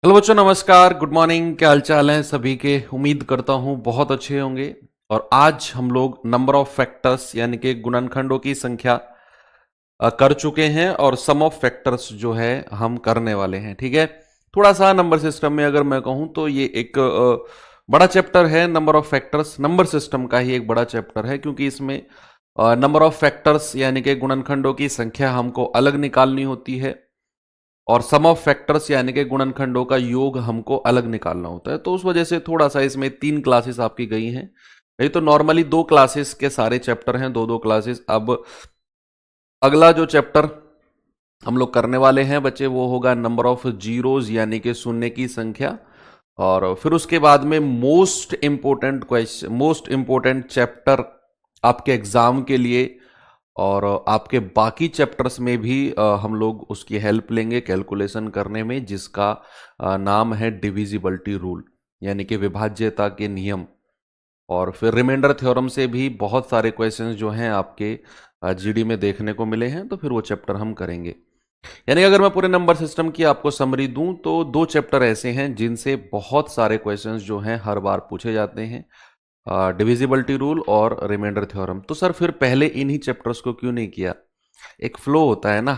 Hello बच्चों, नमस्कार, good morning. क्या हाल चाल है सभी के? उम्मीद करता हूँ बहुत अच्छे होंगे। और आज हम लोग नंबर ऑफ फैक्टर्स यानी कि गुणनखंडों की संख्या कर चुके हैं और सम ऑफ फैक्टर्स जो है हम करने वाले हैं। ठीक है, थोड़ा सा नंबर सिस्टम में अगर मैं कहूँ तो ये एक बड़ा चैप्टर है। Number of factors number system का ही एक बड़ा चैप्टर है, क्योंकि इसमें नंबर ऑफ फैक्टर्स यानी कि गुणनखंडों की संख्या हमको अलग निकालनी होती है और सम ऑफ फैक्टर्स यानी कि गुणनखंडों का योग हमको अलग निकालना होता है। तो उस वजह से थोड़ा सा इसमें 3 क्लासेस आपकी गई हैं। ये तो नॉर्मली 2 क्लासेस के सारे चैप्टर हैं, दो दो क्लासेस। अब अगला जो चैप्टर हम लोग करने वाले हैं बच्चे, वो होगा नंबर ऑफ जीरोज यानी कि शून्य की संख्या। और फिर उसके बाद में most important question, most important chapter आपके एग्जाम के लिए और आपके बाकी चैप्टर्स में भी हम लोग उसकी हेल्प लेंगे कैलकुलेशन करने में, जिसका नाम है डिविजिबिलिटी रूल यानी कि विभाज्यता के नियम। और फिर रिमाइंडर थ्योरम से भी बहुत सारे क्वेश्चंस जो हैं आपके जीडी में देखने को मिले हैं, तो फिर वो चैप्टर हम करेंगे। यानी अगर मैं पूरे नंबर सिस्टम की आपको समरी दूं तो 2 चैप्टर ऐसे हैं जिनसे बहुत सारे क्वेश्चंस जो हैं हर बार पूछे जाते हैं, डिविजिबिलिटी रूल और रिमाइंडर थ्योरम। तो सर फिर पहले इन्हीं चैप्टर्स को क्यों नहीं किया? एक फ्लो होता है ना,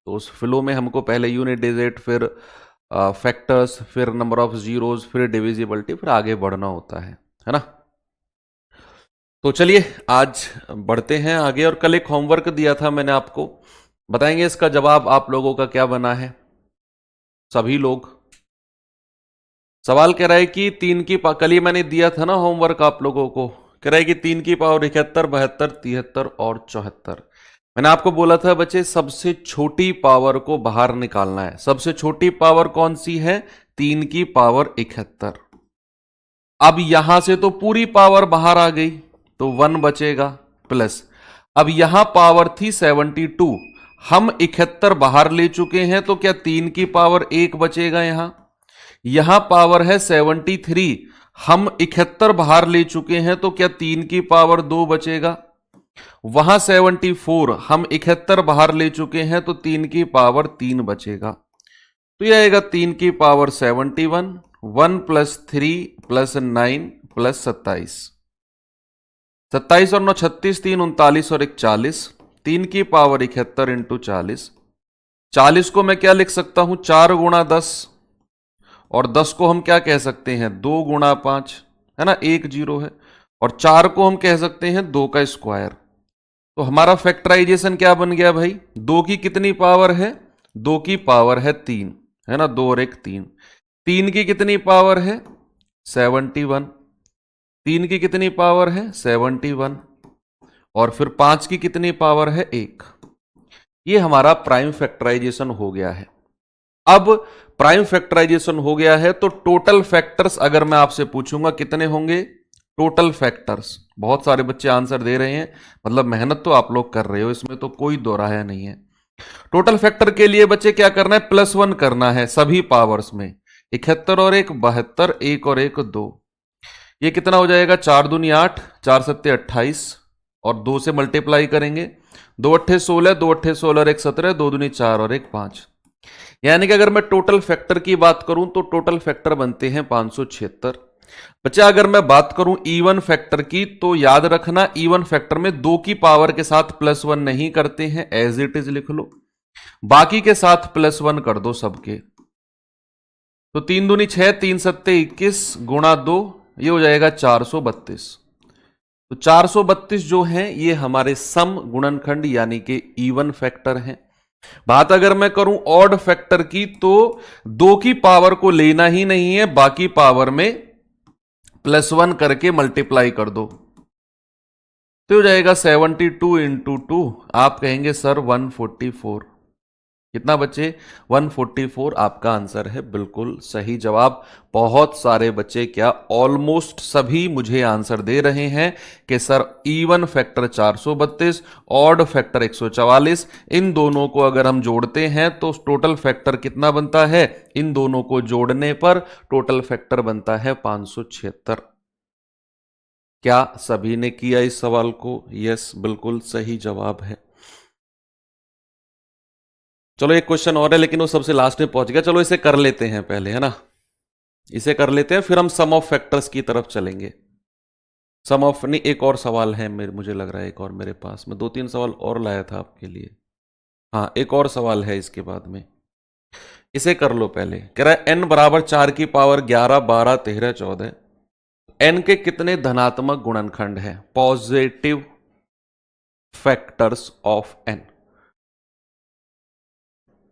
तो उस फ्लो में हमको पहले यूनिट डिजिट, फिर फैक्टर्स, फिर नंबर ऑफ जीरोज, फिर डिविजिबिलिटी, फिर आगे बढ़ना होता है ना। तो चलिए आज बढ़ते हैं आगे। और कल एक होमवर्क दिया था मैंने आपको, बताएंगे इसका जवाब आप लोगों का क्या बना है? सभी लोग सवाल कह रहा है कि कल ही मैंने दिया था ना होमवर्क आप लोगों को, कह रहा है कि 3 की पावर 71, 72, 73 और 74। मैंने आपको बोला था बच्चे सबसे छोटी पावर को बाहर निकालना है। सबसे छोटी पावर कौन सी है? 3 की पावर 71। अब यहां से तो पूरी पावर बाहर आ गई तो 1 बचेगा प्लस। अब यहां पावर थी 72, हम 71 बाहर ले चुके हैं, तो क्या 3 की पावर 1 बचेगा? यहां पावर है 73, हम 71 बाहर ले चुके हैं, तो क्या 3 की पावर 2 बचेगा? वहां 74, हम 71 बाहर ले चुके हैं, तो 3 की पावर 3 बचेगा। तो यह आएगा 3 की पावर 71, 1 प्लस 3 प्लस 9 प्लस 27। 27 और 9 36, 3 39 और 1 40। 3 की पावर 71 इंटू 40। 40 को मैं क्या लिख सकता हूं? 4 गुणा 10। और 10 को हम क्या कह सकते हैं? 2 गुणा 5, है ना, 1 जीरो है। और 4 को हम कह सकते हैं 2 का स्क्वायर। तो हमारा फैक्टराइजेशन क्या बन गया भाई? 2 की कितनी पावर है? 2 की पावर है 3, है ना, 2 और 1 3। 3 की कितनी पावर है? 71। 3 की कितनी पावर है? 71। और फिर 5 की कितनी पावर है? 1। ये हमारा प्राइम फैक्टराइजेशन हो गया है। अब प्राइम फैक्टराइजेशन हो गया है तो टोटल फैक्टर्स अगर मैं आपसे पूछूंगा कितने होंगे? टोटल फैक्टर्स, बहुत सारे बच्चे आंसर दे रहे हैं, मतलब मेहनत तो आप लोग कर रहे हो, इसमें तो कोई दो राय नहीं है। टोटल फैक्टर के लिए बच्चे क्या करना है? +1 करना है सभी पावर्स में। 71 और 1 72, 1 और 1 2। ये कितना हो जाएगा? 4 दूनी 8, 4 सत्ते 28 और 2 से मल्टीप्लाई करेंगे। 2 अट्ठे 16, 2 अट्ठे 16 और 1 17, 2 दूनी 4 और 1 5। यानी कि अगर मैं टोटल फैक्टर की बात करूं तो टोटल फैक्टर बनते हैं 576। बच्चा अगर मैं बात करूं इवन फैक्टर की, तो याद रखना इवन फैक्टर में 2 की पावर के साथ +1 नहीं करते हैं, एज इट इज लिख लो। बाकी के साथ +1 कर दो सबके। तो 3 दूनी 6, 3 सत्ते 21 गुणा 2, ये हो जाएगा 432। तो 432 जो है ये हमारे सम गुणनखंड यानी कि इवन फैक्टर हैं। बात अगर मैं करूं ऑड फैक्टर की, तो 2 की पावर को लेना ही नहीं है, बाकी पावर में +1 करके मल्टीप्लाई कर दो, तो हो जाएगा 72 इंटू 2। आप कहेंगे सर 144। कितना बच्चे? 144 आपका आंसर है, बिल्कुल सही जवाब। बहुत सारे बच्चे, क्या ऑलमोस्ट सभी मुझे आंसर दे रहे हैं कि sir even factor 432, odd factor 144, इन दोनों को अगर हम जोड़ते हैं तो टोटल फैक्टर कितना बनता है? इन दोनों को जोड़ने पर टोटल फैक्टर बनता है 576। क्या सभी ने किया इस सवाल को? यस, बिल्कुल सही जवाब है। चलो एक क्वेश्चन और है, लेकिन वो सबसे लास्ट में पहुंच गया। चलो इसे कर लेते हैं पहले, है ना, इसे कर लेते हैं, फिर हम सम ऑफ फैक्टर्स की तरफ चलेंगे। सम ऑफ नहीं, एक और सवाल है मुझे लग रहा है, एक और मेरे पास में 2-3 सवाल और लाया था आपके लिए। हाँ, एक और सवाल है इसके बाद में, इसे कर लो पहले। कह रहा है n बराबर 4 की पावर 11, 12, 13, 14 n के कितने धनात्मक गुणनखंड हैं, पॉजिटिव फैक्टर्स ऑफ n।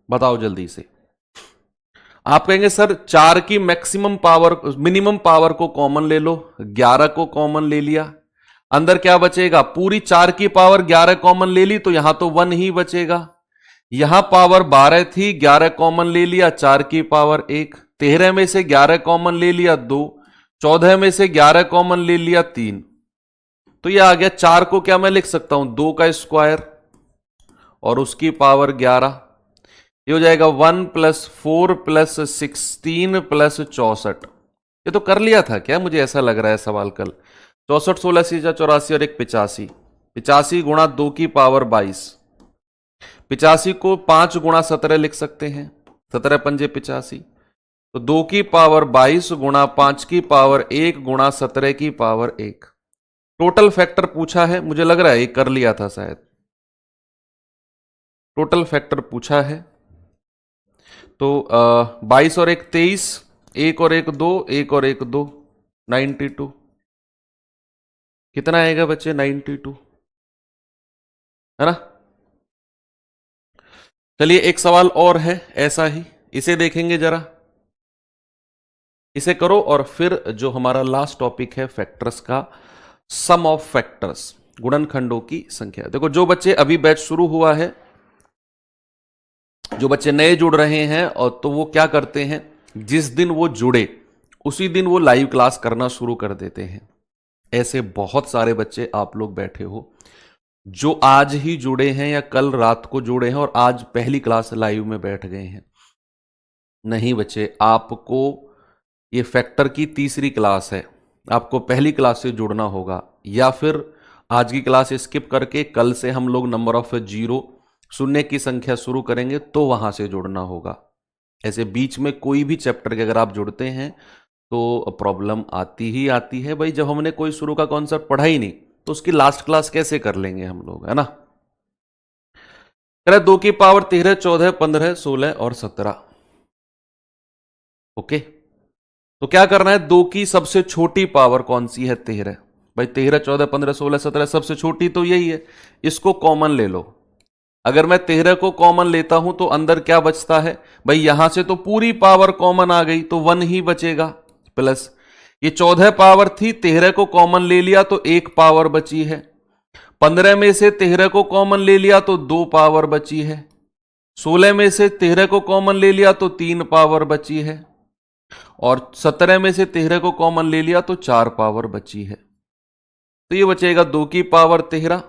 बताओ जल्दी से। आप कहेंगे सर 4 की मैक्सिमम पावर, मिनिमम पावर को कॉमन ले लो, 11 को कॉमन ले लिया, अंदर क्या बचेगा, पूरी 4 की पावर 11 कॉमन ले ली तो यहां तो 1 ही बचेगा। यहां पावर 12 थी, 11 कॉमन ले लिया, 4 की पावर 1, 13 में से 11 कॉमन ले लिया 2, 14 में से 11 कॉमन ले लिया 3, तो यह आ गया 4 को क्या मैं लिख सकता हूं, 2 का स्क्वायर और उसकी पावर 11, ये हो जाएगा 1 + 4 + 16 + 64। ये तो कर लिया था क्या, मुझे ऐसा लग रहा है सवाल कल। 64, 16 × 84 और 1 85, 85 गुणा 2 की पावर 22, 85 को 5 गुणा 17 लिख सकते हैं, 17 पंजे 85, तो 2 की पावर 22 गुणा 5 की पावर 1 गुणा 17 की पावर 1। टोटल फैक्टर पूछा है, मुझे लग रहा है ये कर लिया था शायद। टोटल फैक्टर पूछा है, तो 22 और 1 23, 1 और 1 2, 1 और 1 2, 92। कितना आएगा बच्चे, 92, है ना। चलिए एक सवाल और है ऐसा ही, इसे देखेंगे जरा, इसे करो और फिर जो हमारा लास्ट टॉपिक है फैक्टर्स का, सम ऑफ फैक्टर्स, गुणनखंडों की संख्या। देखो जो बच्चे अभी बैच शुरू हुआ है, जो बच्चे नए जुड़ रहे हैं, और तो वो क्या करते हैं, जिस दिन वो जुड़े उसी दिन वो लाइव क्लास करना शुरू कर देते हैं। ऐसे बहुत सारे बच्चे आप लोग बैठे हो जो आज ही जुड़े हैं या कल रात को जुड़े हैं और आज पहली क्लास लाइव में बैठ गए हैं। नहीं बच्चे, आपको ये फैक्टर की तीसरी क्लास है, आपको पहली क्लास से जुड़ना होगा, या फिर आज की क्लास स्किप करके कल से हम लोग नंबर ऑफ जीरो, शून्य की संख्या शुरू करेंगे तो वहां से जुड़ना होगा। ऐसे बीच में कोई भी चैप्टर के अगर आप जुड़ते हैं तो प्रॉब्लम आती ही आती है भाई। जब हमने कोई शुरू का कॉन्सेप्ट पढ़ा ही नहीं तो उसकी लास्ट क्लास कैसे कर लेंगे हम लोग, है ना। 2 की पावर 13, 14, 15, 16 और 17। ओके, तो क्या करना है, 2 की सबसे छोटी पावर कौन सी है, 13। भाई 13, 14, 15, 16, 17 सबसे छोटी तो यही है, इसको कॉमन ले लो। अगर मैं 13 को कॉमन लेता हूं तो अंदर क्या बचता है भाई, यहां से तो पूरी पावर कॉमन आ गई तो 1 ही बचेगा, प्लस ये 14 पावर थी, 13 को कॉमन ले लिया तो 1 पावर बची है, 15 में से 13 को कॉमन ले लिया तो 2 पावर बची है, 16 में से 13 को कॉमन ले लिया तो 3 पावर बची है, और 17 में से 13 को कॉमन ले लिया तो 4 पावर बची है। तो ये बचेगा 2 की पावर 13,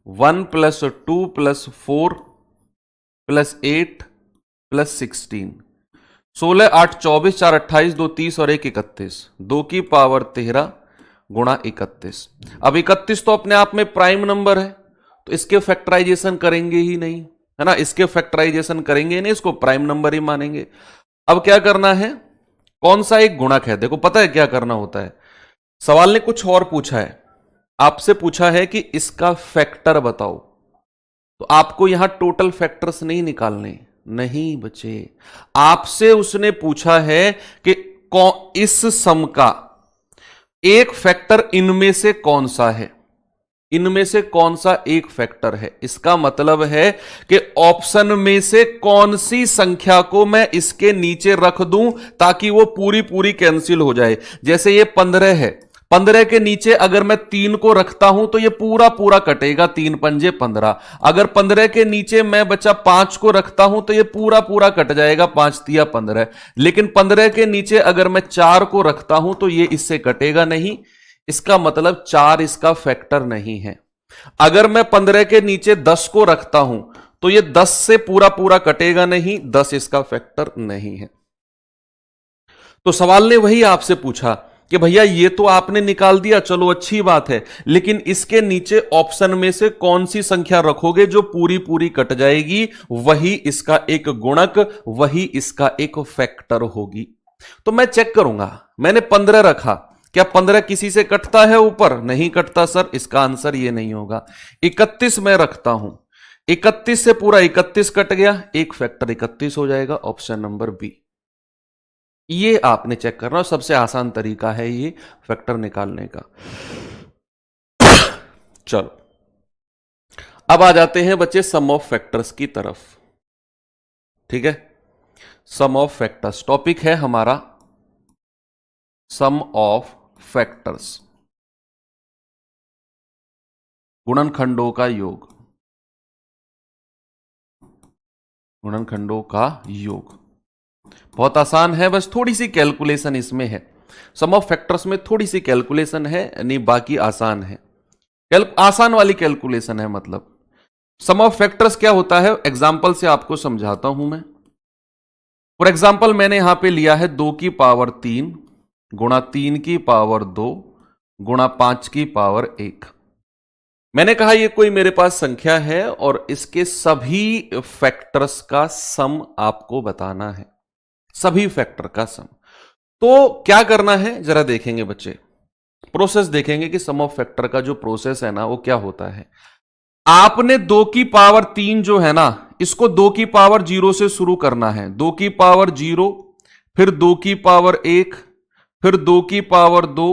1 + 2 + 4 + 8 + 16, 16, 8, 24, 4, 28, 2, 30 और 1, 31, 2 की पावर 13 गुणा 31। अब 31 तो अपने आप में प्राइम नंबर है तो इसके फैक्टराइजेशन करेंगे ही नहीं, है ना, इसके फैक्टराइजेशन करेंगे नहीं, इसको प्राइम नंबर ही मानेंगे। अब क्या करना है, कौन सा एक गुणक है, देखो पता है क्या करना होता है। सवाल ने कुछ और पूछा है, आपसे पूछा है कि इसका फैक्टर बताओ, तो आपको यहां टोटल फैक्टर्स नहीं निकालने, नहीं बच्चे, आपसे उसने पूछा है कि इस सम का एक फैक्टर इनमें से कौन सा है, इनमें से कौन सा एक फैक्टर है। इसका मतलब है कि ऑप्शन में से कौन सी संख्या को मैं इसके नीचे रख दूं ताकि वो पूरी पूरी कैंसिल हो जाए। जैसे ये 15 है, 15 के नीचे अगर मैं 3 को रखता हूं तो ये पूरा पूरा कटेगा, 3 पंजे 15। अगर 15 के नीचे मैं बचा 5 को रखता हूं तो ये पूरा पूरा कट जाएगा, 5 तिया 15। लेकिन 15 के नीचे अगर मैं 4 को रखता हूं तो ये इससे कटेगा नहीं, इसका मतलब 4 इसका फैक्टर नहीं है। अगर मैं 15 के नीचे 10 को रखता हूं तो ये 10 से पूरा पूरा कटेगा नहीं, 10 इसका फैक्टर नहीं है। तो सवाल ने वही आपसे पूछा कि भैया ये तो आपने निकाल दिया, चलो अच्छी बात है, लेकिन इसके नीचे ऑप्शन में से कौन सी संख्या रखोगे जो पूरी पूरी कट जाएगी, वही इसका एक गुणक, वही इसका एक फैक्टर होगी। तो मैं चेक करूंगा, मैंने 15 रखा, क्या 15 किसी से कटता है ऊपर? नहीं कटता सर, इसका आंसर ये नहीं होगा। 31 मैं रखता हूं, 31 से पूरा 31 कट गया, एक फैक्टर 31 हो जाएगा, ऑप्शन नंबर बी। ये आपने चेक करना, सबसे आसान तरीका है ये फैक्टर निकालने का। चलो अब आ जाते हैं बच्चे सम ऑफ फैक्टर्स की तरफ। ठीक है, सम ऑफ फैक्टर्स टॉपिक है हमारा, सम ऑफ फैक्टर्स, गुणनखंडों का योग, गुणनखंडों का योग। बहुत आसान है, बस थोड़ी सी कैलकुलेशन इसमें है। सम ऑफ फैक्टर्स में थोड़ी सी कैलकुलेशन है, नहीं बाकी आसान है। आसान वाली कैलकुलेशन है। मतलब सम ऑफ फैक्टर्स क्या होता है, एग्जांपल से आपको समझाता हूं मैं। फॉर एग्जांपल मैंने यहां पे लिया है 2 की पावर 3 गुणा 3 की पावर 2 गुणा 5 की पावर 1। मैंने कहा ये कोई मेरे पास संख्या है और इसके सभी फैक्टर्स का सम आपको बताना है, सभी फैक्टर का सम। तो क्या करना है जरा देखेंगे बच्चे, प्रोसेस देखेंगे कि सम ऑफ फैक्टर का जो प्रोसेस है ना वो क्या होता है। आपने 2 की पावर 3 जो है ना, इसको 2 की पावर 0 से शुरू करना है। 2 की पावर 0, फिर 2 की पावर 1, फिर 2 की पावर 2,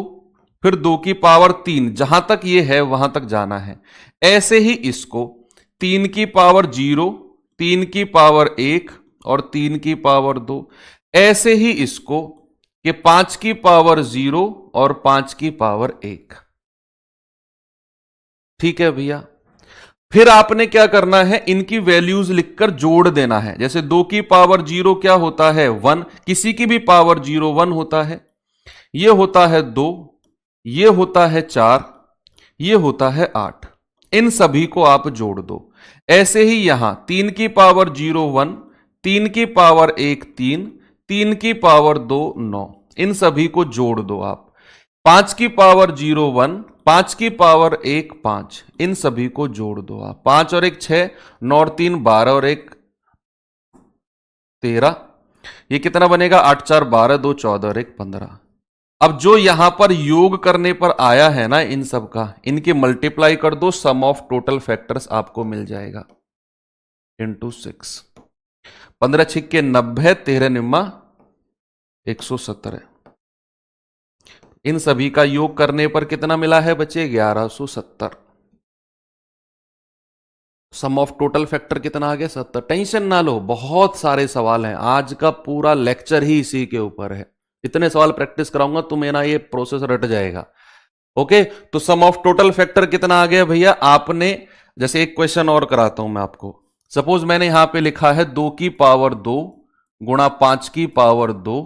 फिर 2 की पावर 3, जहां तक ये है वहां तक जाना है। ऐसे ही इसको 3 की पावर 0, 3 की पावर 1 और 3 की पावर 2, ऐसे ही इसको कि 5 की पावर 0 और 5 की पावर 1। ठीक है भैया, फिर आपने क्या करना है, इनकी वैल्यूज लिखकर जोड़ देना है। जैसे 2 की पावर 0 क्या होता है 1, किसी की भी पावर 0 1 होता है, यह होता है 2, यह होता है 4, यह होता है 8। इन सभी को आप जोड़ दो। ऐसे ही यहां 3 की पावर 0 1, 3 की पावर 1 3, 3 की पावर 2 9, इन सभी को जोड़ दो आप। 5 की पावर 0 1, 5 की पावर 1 5, इन सभी को जोड़ दो आप। 5 और 1 6, 9 और 3 12 और 1 13, ये कितना बनेगा 8 4 12, 2 14 और 1 15। अब जो यहां पर योग करने पर आया है ना इन सब का, इनकी मल्टीप्लाई कर दो, सम ऑफ टोटल फैक्टर्स आपको मिल जाएगा इंटू 6। 15 छिक्के 90, 13 निम्मा 117। इन सभी का योग करने पर कितना मिला है बच्चे 1170। सम ऑफ टोटल फैक्टर कितना आ गया 70। टेंशन ना लो, बहुत सारे सवाल हैं, आज का पूरा लेक्चर ही इसी के ऊपर है। इतने सवाल प्रैक्टिस कराऊंगा तुम्हें ना ये प्रोसेस रट जाएगा। ओके, तो सम ऑफ टोटल फैक्टर कितना आ गया भैया, आपने जैसे एक क्वेश्चन और कराता हूं मैं आपको। सपोज मैंने यहां पे लिखा है 2 की पावर 2 गुणा 5 की पावर 2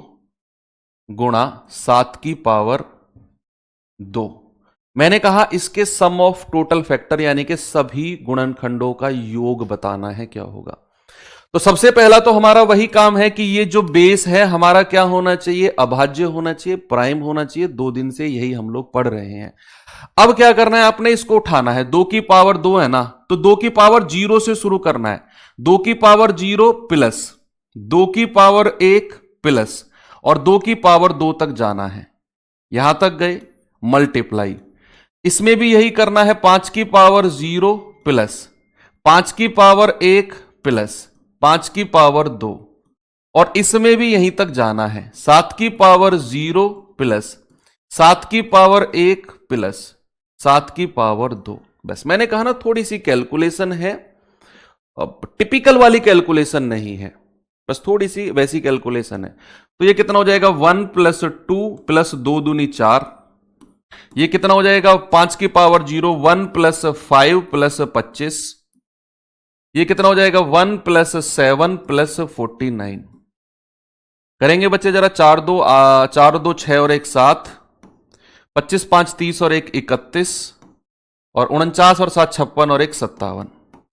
गुणा 7 की पावर 2। मैंने कहा इसके सम ऑफ टोटल फैक्टर यानी कि सभी गुणनखंडों का योग बताना है, क्या होगा। तो सबसे पहला तो हमारा वही काम है कि ये जो बेस है हमारा क्या होना चाहिए, अभाज्य होना चाहिए, प्राइम होना चाहिए। 2 दिन से यही हम लोग पढ़ रहे हैं। अब क्या करना है, आपने इसको उठाना है। 2 की पावर 2 है ना, तो 2 की पावर 0 से शुरू करना है। 2 की पावर 0 प्लस 2 की पावर 1 प्लस और 2 की पावर 2 तक जाना है। यहां तक गए, मल्टीप्लाई। इसमें भी यही करना है। 5 की पावर 0 प्लस 5 की पावर 1 प्लस 5 की पावर 2 और इसमें भी यहीं तक जाना है। 7 की पावर 0 प्लस 7 की पावर 1 प्लस 7 की पावर 2। बस मैंने कहा ना थोड़ी सी कैलकुलेशन है, अब टिपिकल वाली कैलकुलेशन नहीं है, बस थोड़ी सी वैसी कैलकुलेशन है। तो ये कितना हो जाएगा 1 प्लस 2 प्लस 2 दूनी 4। ये कितना हो जाएगा 5 की पावर 0 1 प्लस 5 प्लस 25। ये कितना हो जाएगा 1 प्लस 7 प्लस 49। करेंगे बच्चे जरा, 4 2 6 और 1 7, 25 5 30 और 1 31 और 49 और 7 56 और 1 57।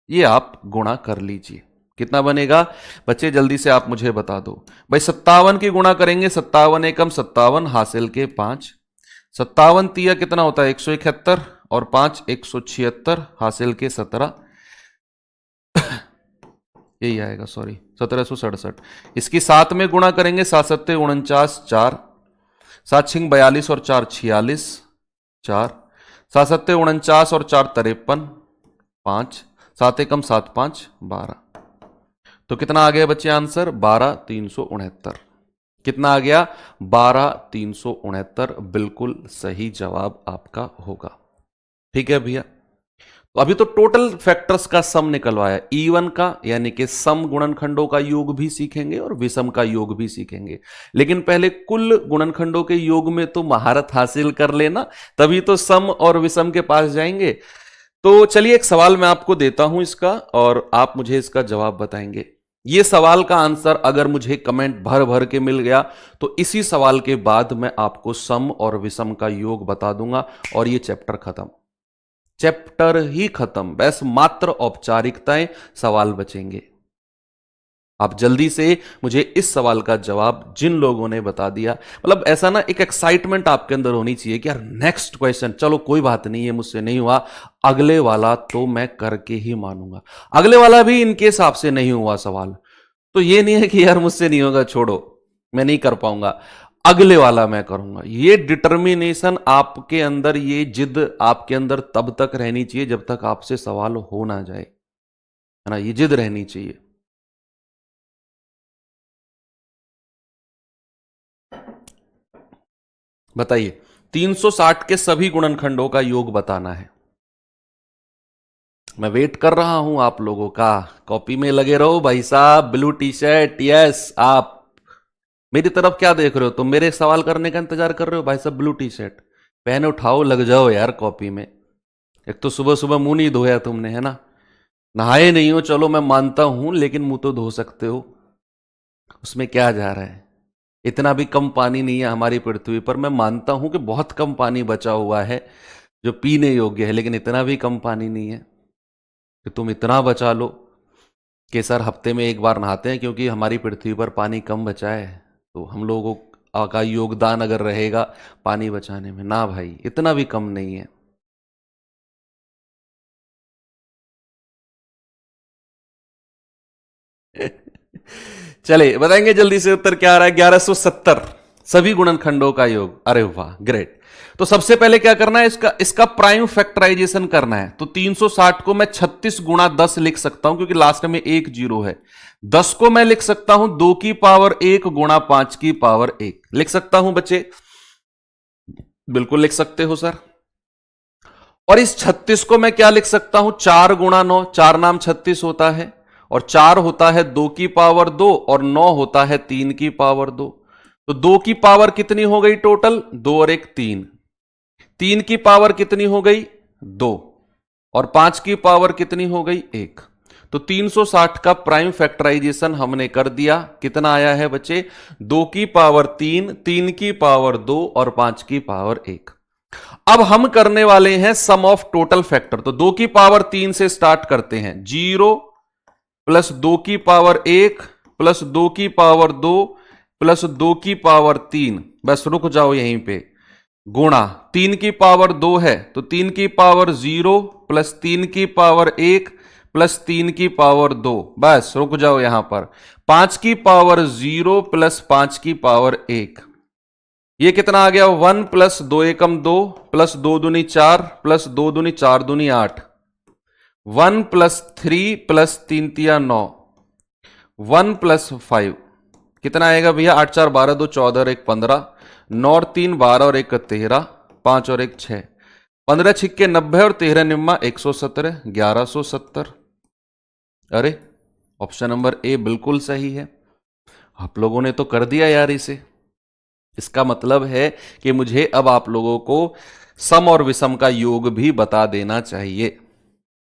ये आप गुणा कर लीजिए। कितना बनेगा बच्चे, जल्दी से आप मुझे बता दो भाई। 57 की गुणा करेंगे, 57 एकम 57, हासिल के 5, 57 तिया कितना होता है 171, और 5 176, हासिल के 17, यही आएगा, सॉरी 1767। इसकी 7 में गुणा करेंगे, 7 सत्ते 49, 4, 7 छिंग 42 और 4 46, 4, 7 सत्ते 49 और 4 53, 5, 7 एकम 7 5 12। तो कितना आ गया बच्चे आंसर, 12369। कितना आ गया, 12369, बिल्कुल सही जवाब आपका होगा। ठीक है भैया, तो अभी तो टोटल फैक्टर्स का सम निकलवाया, इवन का यानी कि सम गुणनखंडों का योग भी सीखेंगे और विषम का योग भी सीखेंगे, लेकिन पहले कुल गुणनखंडों के योग में तो महारत हासिल कर लेना, तभी तो सम और विषम के पास जाएंगे। तो चलिए एक सवाल मैं आपको देता हूं इसका, और आप मुझे इसका जवाब बताएंगे। ये सवाल का आंसर अगर मुझे कमेंट भर भर के मिल गया तो इसी सवाल के बाद मैं आपको सम और विषम का योग बता दूंगा और ये चैप्टर खत्म, चैप्टर ही खत्म, बस मात्र औपचारिकताएं, सवाल बचेंगे। आप जल्दी से मुझे इस सवाल का जवाब जिन लोगों ने बता दिया, मतलब ऐसा ना एक एक्साइटमेंट आपके अंदर होनी चाहिए कि यार नेक्स्ट क्वेश्चन, चलो कोई बात नहीं है मुझसे नहीं हुआ, अगले वाला तो मैं करके ही मानूंगा। अगले वाला भी इनके हिसाब से नहीं हुआ सवाल, तो ये नहीं है कि यार मुझसे नहीं होगा, छोड़ो मैं नहीं कर पाऊंगा, अगले वाला मैं करूंगा। ये डिटर्मिनेशन आपके अंदर, ये जिद आपके अंदर तब तक रहनी चाहिए जब तक आपसे सवाल हो ना जाए, है ना, ये जिद रहनी चाहिए। बताइए, 360 के सभी गुणनखंडों का योग बताना है। मैं वेट कर रहा हूं आप लोगों का, कॉपी में लगे रहो भाई साहब, ब्लू टी शर्ट, यस। आप मेरी तरफ क्या देख रहे हो, तुम मेरे सवाल करने का इंतजार कर रहे हो भाई साहब, ब्लू टी शर्ट पहन उठाओ, लग जाओ यार कॉपी में। एक तो सुबह सुबह मुंह नहीं धोया तुमने, है ना, नहाए नहीं हो, चलो मैं मानता हूं, लेकिन मुंह तो धो सकते हो, उसमें क्या जा रहा है। इतना भी कम पानी नहीं है हमारी पृथ्वी पर, मैं मानता हूं कि बहुत कम पानी बचा हुआ है जो पीने योग्य है, लेकिन इतना भी कम पानी नहीं है कि तुम इतना बचा लो कि सर हफ्ते में एक बार नहाते हैं क्योंकि हमारी पृथ्वी पर पानी कम बचा है, तो हम लोगों का योगदान अगर रहेगा पानी बचाने में, ना भाई इतना भी कम नहीं है। चले बताएंगे जल्दी से उत्तर क्या आ रहा है, 1170 सभी गुणनखंडों का योग। अरे वाह, ग्रेट। तो सबसे पहले क्या करना है, इसका प्राइम फैक्टराइजेशन करना है। तो 360 को मैं 36 गुणा 10 लिख सकता हूं क्योंकि लास्ट में एक जीरो है। 10 को मैं लिख सकता हूं 2 की पावर 1 गुणा 5 की पावर 1, लिख सकता हूं बच्चे, बिल्कुल लिख सकते हो सर। और इस 36 को मैं क्या लिख सकता हूं, 4 गुणा 9, 4 नाम 36 होता है, और 4 होता है 2 की पावर 2, और 9 होता है 3 की पावर 2। तो 2 की पावर कितनी हो गई टोटल, 2 और 1 3, 3 की पावर कितनी हो गई 2, और 5 की पावर कितनी हो गई 1। तो 360 का प्राइम फैक्टराइजेशन हमने कर दिया, कितना आया है बच्चे, 2 की पावर 3, 3 की पावर 2 और 5 की पावर 1। अब हम करने वाले हैं सम ऑफ टोटल फैक्टर। तो 2 की पावर 3 से स्टार्ट करते हैं, 0 प्लस 2 की पावर 1 प्लस 2 की पावर 2 प्लस 2 की पावर 3, बस रुक जाओ यहीं पे, गुणा 3 की पावर 2 है तो 3 की पावर 0 प्लस 3 की पावर 1 प्लस 3 की पावर 2, बस रुक जाओ यहां पर, 5 की पावर 0 प्लस 5 की पावर 1, ये कितना आ गया, 1 प्लस 2 एकम 2 प्लस 2 दूनी 4 प्लस 2 दूनी 4 दूनी 8, 1 प्लस 3 प्लस 3 तिया 9, 1 प्लस 5 कितना आएगा भैया, 8 4 12 2 14 और 1 15, 9 और 3 12 और 1 13, 5 और 1 6, 15 छिक्के 90 और 13 निम्मा 117, 1170। अरे ऑप्शन नंबर ए बिल्कुल सही है, आप लोगों ने तो कर दिया यार इसे। इसका मतलब है कि मुझे अब आप लोगों को सम और विषम का योग भी बता देना चाहिए।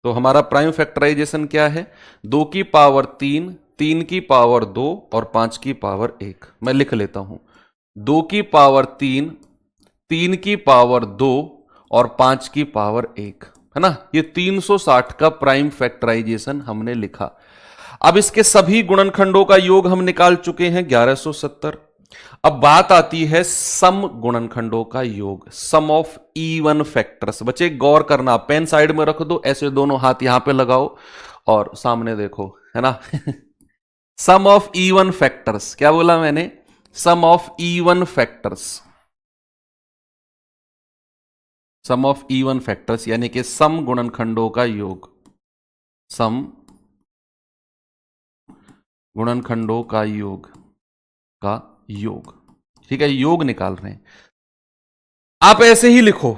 तो हमारा प्राइम फैक्टराइजेशन क्या है, 2 की पावर 3, 3 की पावर 2 और 5 की पावर 1। मैं लिख लेता हूं, 2 की पावर 3, 3 की पावर 2 और 5 की पावर 1, है ना, ये 360 का प्राइम फैक्टराइजेशन हमने लिखा। अब इसके सभी गुणनखंडों का योग हम निकाल चुके हैं 1170। अब बात आती है सम गुणनखंडों का योग, सम ऑफ इवन फैक्टर्स। बच्चे गौर करना, पेन साइड में रख दो, ऐसे दोनों हाथ यहां पे लगाओ और सामने देखो, है ना। सम ऑफ इवन फैक्टर्स, क्या बोला मैंने? Sum of even factors, sum of even factors यानी कि सम गुणनखंडों का योग, सम गुणनखंडों का योग, ठीक है, योग निकाल रहे हैं। आप ऐसे ही लिखो,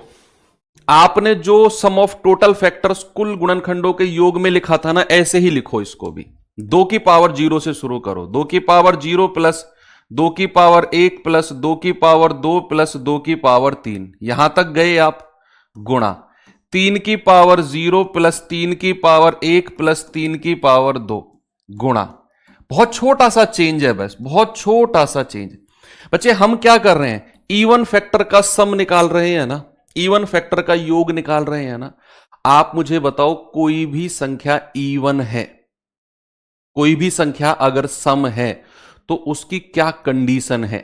आपने जो सम ऑफ टोटल फैक्टर्स कुल गुणनखंडों के योग में लिखा था ना, ऐसे ही लिखो इसको भी। 2 की पावर 0 से शुरू करो, 2 की पावर 0 प्लस 2 की पावर 1 प्लस 2 की पावर 2 प्लस 2 की पावर 3, यहां तक गए आप, गुणा 3 की पावर 0 प्लस 3 की पावर 1 प्लस 3 की पावर 2, गुणा। बहुत छोटा सा चेंज है, बस बहुत छोटा सा चेंज। बच्चे हम क्या कर रहे हैं? इवन फैक्टर का सम निकाल रहे हैं ना, इवन फैक्टर का योग निकाल रहे हैं ना। आप मुझे बताओ, कोई भी संख्या इवन है, कोई भी संख्या अगर सम है तो उसकी क्या कंडीशन है?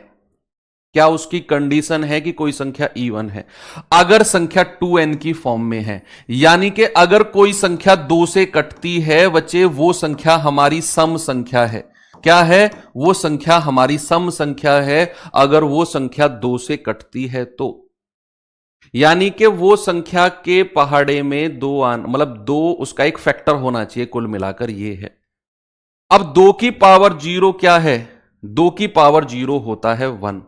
क्या उसकी कंडीशन है कि कोई संख्या इवन है? अगर संख्या 2n की फॉर्म में है, यानी कि अगर कोई संख्या 2 से कटती है बच्चे, वो संख्या हमारी सम संख्या है। क्या है? वो संख्या हमारी सम संख्या है, अगर वो संख्या 2 से कटती है तो। यानी कि वो संख्या के पहाड़े में 2 मतलब 2 उसका एक फैक्टर होना चाहिए, कुल मिलाकर ये है। अब 2 की पावर 0 क्या है? 2 की पावर 0 होता है 1।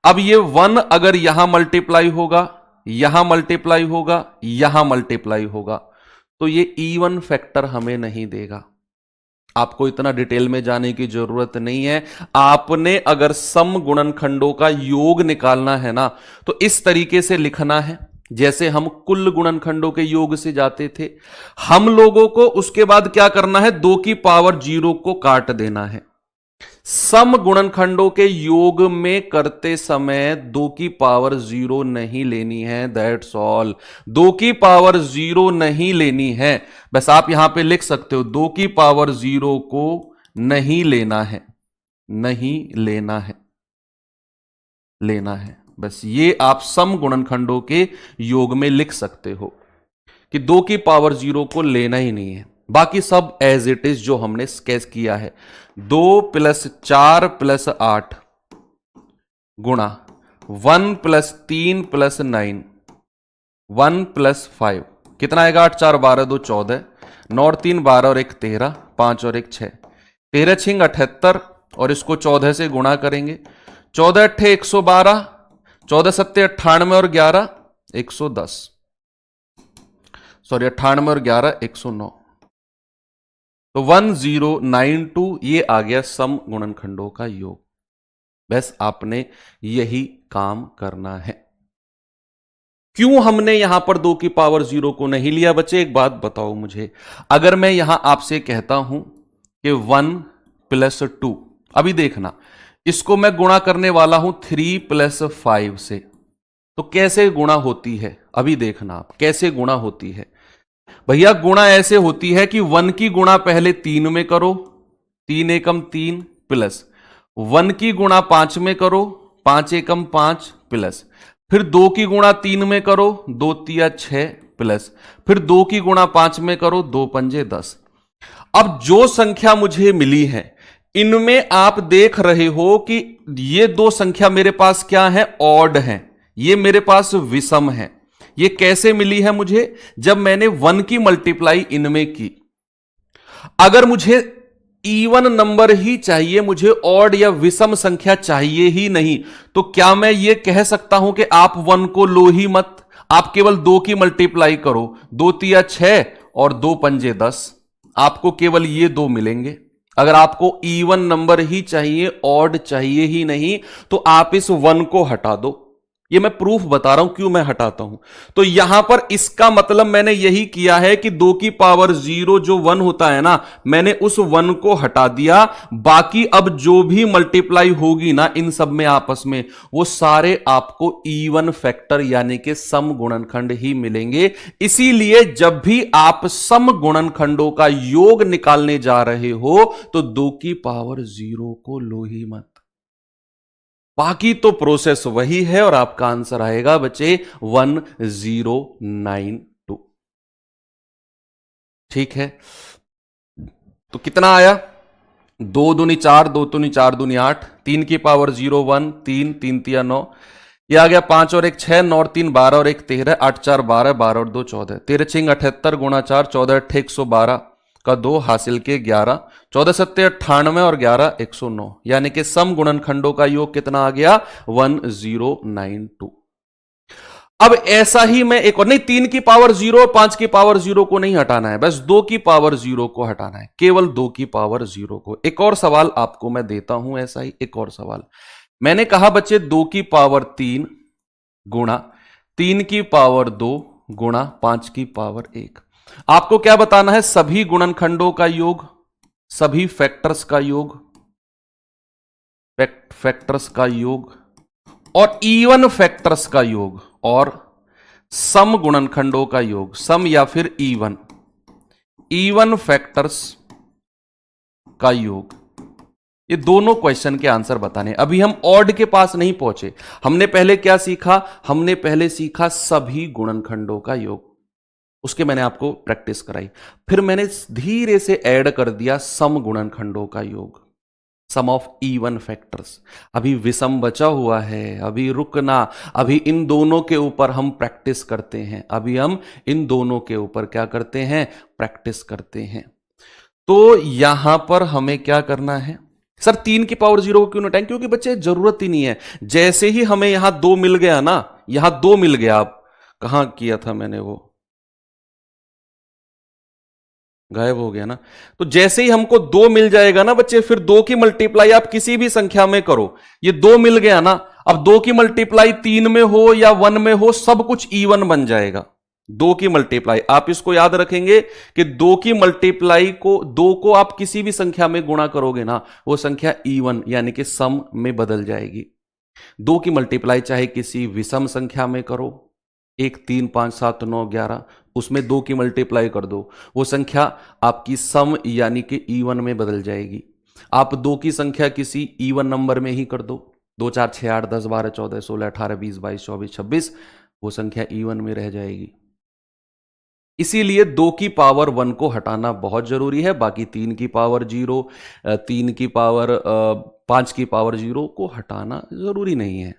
अब ये 1 अगर यहां मल्टीप्लाई होगा, यहां मल्टीप्लाई होगा, यहां मल्टीप्लाई होगा, तो ये इवन फैक्टर हमें नहीं देगा। आपको इतना डिटेल में जाने की जरूरत नहीं है। आपने अगर सम गुणनखंडों का योग निकालना है ना, तो इस तरीके से लिखना है जैसे हम कुल गुणनखंडों के योग से जाते थे। हम लोगों को उसके बाद क्या करना है? 2 की पावर 0 को काट देना है। सम गुणनखंडों के योग में करते समय 2 की पावर 0 नहीं लेनी है, दैट्स ऑल। 2 की पावर 0 नहीं लेनी है, बस आप यहां पे लिख सकते हो 2 की पावर 0 को नहीं लेना है, नहीं लेना है, लेना है। बस ये आप सम गुणनखंडों के योग में लिख सकते हो कि 2 की पावर 0 को लेना ही नहीं है। बाकी सब एज इट इज जो हमने स्केच किया है। 2 प्लस 4 प्लस 8 गुणा 1 प्लस 3 प्लस 9, 1 प्लस 5, कितना आएगा? 8 4 12 2 14, 9 और 3 12 और 1 13, 5 और 1 6, 13 छिंग 78 और इसको 14 से गुणा करेंगे। 14 अट्ठे 112, 14 सत्ते 98 और 11 110, सॉरी 98 और 11 109, तो 1092 ये आ गया सम गुणनखंडों का योग। बस आपने यही काम करना है। क्यों हमने यहां पर 2 की पावर 0 को नहीं लिया? बच्चे एक बात बताओ मुझे, अगर मैं यहां आपसे कहता हूं कि 1 प्लस 2, अभी देखना इसको मैं गुणा करने वाला हूं 3 प्लस 5 से, तो कैसे गुणा होती है? अभी देखना आप कैसे गुणा होती है। भैया गुणा ऐसे होती है कि 1 की गुणा पहले 3 में करो, 3 एकम 3 प्लस 1 की गुणा 5 में करो, 5 एकम 5 प्लस फिर 2 की गुणा 3 में करो, 2 तिया 6 प्लस फिर 2 की गुणा 5 में करो, 2 पंजे 10। अब जो संख्या मुझे मिली है इनमें आप देख रहे हो कि ये 2 संख्या मेरे पास क्या है? ऑड है, ये मेरे पास विषम है। ये कैसे मिली है मुझे? जब मैंने 1 की मल्टीप्लाई इनमें की। अगर मुझे इवन नंबर ही चाहिए, मुझे ऑड या विषम संख्या चाहिए ही नहीं, तो क्या मैं ये कह सकता हूं कि आप 1 को लो ही मत, आप केवल 2 की मल्टीप्लाई करो, 2 तिया 6 और 2 पंजे 10, आपको केवल ये 2 मिलेंगे। अगर आपको इवन नंबर ही चाहिए, ऑड चाहिए ही नहीं, तो आप इस 1 को हटा दो, ये मैं प्रूफ बता रहा हूं क्यों मैं हटाता हूं। तो यहां पर इसका मतलब मैंने यही किया है कि 2 की पावर 0 जो 1 होता है ना, मैंने उस 1 को हटा दिया। बाकी अब जो भी मल्टीप्लाई होगी ना इन सब में आपस में, वो सारे आपको इवन फैक्टर यानी कि सम गुणनखंड ही मिलेंगे। इसीलिए जब भी आप सम गुणनखंडों का योग निकालने जा रहे हो तो 2 की पावर 0 को लो ही मत। बाकी तो प्रोसेस वही है और आपका आंसर आएगा बच्चे 1092। ठीक है, तो कितना आया? 2 दूनी 4, 2 दूनी 4 दूनी 8, 3 की पावर 0 1, 3 3 तिया 9, ये आ गया 5 और 1 6, 9 और 3 12 और 1 13, 8 4 12, 12 और 2 14, 13 6 78 गुणा 4, 14 8 112 का 2 हासिल के 11, 14 7 98 और 11 109, यानी कि सम गुणनखंडों का योग कितना आ गया? 1092। अब ऐसा ही मैं एक और, नहीं 3 की पावर 0 और 5 की पावर 0 को नहीं हटाना है, बस 2 की पावर 0 को हटाना है, केवल 2 की पावर 0 को। एक और सवाल आपको मैं देता हूं, ऐसा ही एक और सवाल। मैंने कहा बच्चे 2 की पावर 3 गुणा 3 की पावर 2 गुणा 5 की पावर 1। आपको क्या बताना है? सभी गुणनखंडों का योग, सभी फैक्टर्स का योग, फैक्टर्स का योग और इवन फैक्टर्स का योग और सम गुणनखंडों का योग, सम या फिर इवन, इवन फैक्टर्स का योग। ये दोनों क्वेश्चन के आंसर बताने। अभी हम ऑड के पास नहीं पहुंचे। हमने पहले क्या सीखा? हमने पहले सीखा सभी गुणनखंडों का योग, उसके मैंने आपको प्रैक्टिस कराई। फिर मैंने धीरे से ऐड कर दिया सम गुणनखंडों का योग, सम ऑफ इवन फैक्टर्स। अभी विषम बचा हुआ है, अभी रुकना, अभी इन दोनों के ऊपर हम प्रैक्टिस करते हैं। अभी हम इन दोनों के ऊपर क्या करते हैं? प्रैक्टिस करते हैं। तो यहां पर हमें क्या करना है? सर 3 की पावर 0 को क्यों हटाएं? क्योंकि बच्चे जरूरत ही नहीं है। जैसे ही हमें यहां 2 मिल गया ना, यहां 2 मिल गया, अब कहां किया था मैंने, वो गायब हो गया ना। तो जैसे ही हमको 2 मिल जाएगा ना बच्चे, फिर 2 की मल्टीप्लाई आप किसी भी संख्या में करो, ये 2 मिल गया ना, अब 2 की मल्टीप्लाई 3 में हो या 1 में हो, सब कुछ इवन बन जाएगा। 2 की मल्टीप्लाई, आप इसको याद रखेंगे कि 2 की मल्टीप्लाई को, 2 को आप किसी भी संख्या में गुणा करोगे ना, वो संख्या इवन यानी कि सम में बदल जाएगी। 2 की मल्टीप्लाई चाहे किसी विषम संख्या में करो, 1 3 5 7 9 11, उसमें 2 की मल्टीप्लाई कर दो, वो संख्या आपकी सम यानी कि इवन में बदल जाएगी। आप 2 की संख्या किसी इवन नंबर में ही कर दो, 2 4 6 8 10 12 14 16 18 20 22 24 26, वो संख्या इवन में रह जाएगी। इसीलिए 2 की पावर 1 को हटाना बहुत जरूरी है। बाकी 3 की पावर 0, 3 की पावर 5 की पावर 0 को हटाना जरूरी नहीं है,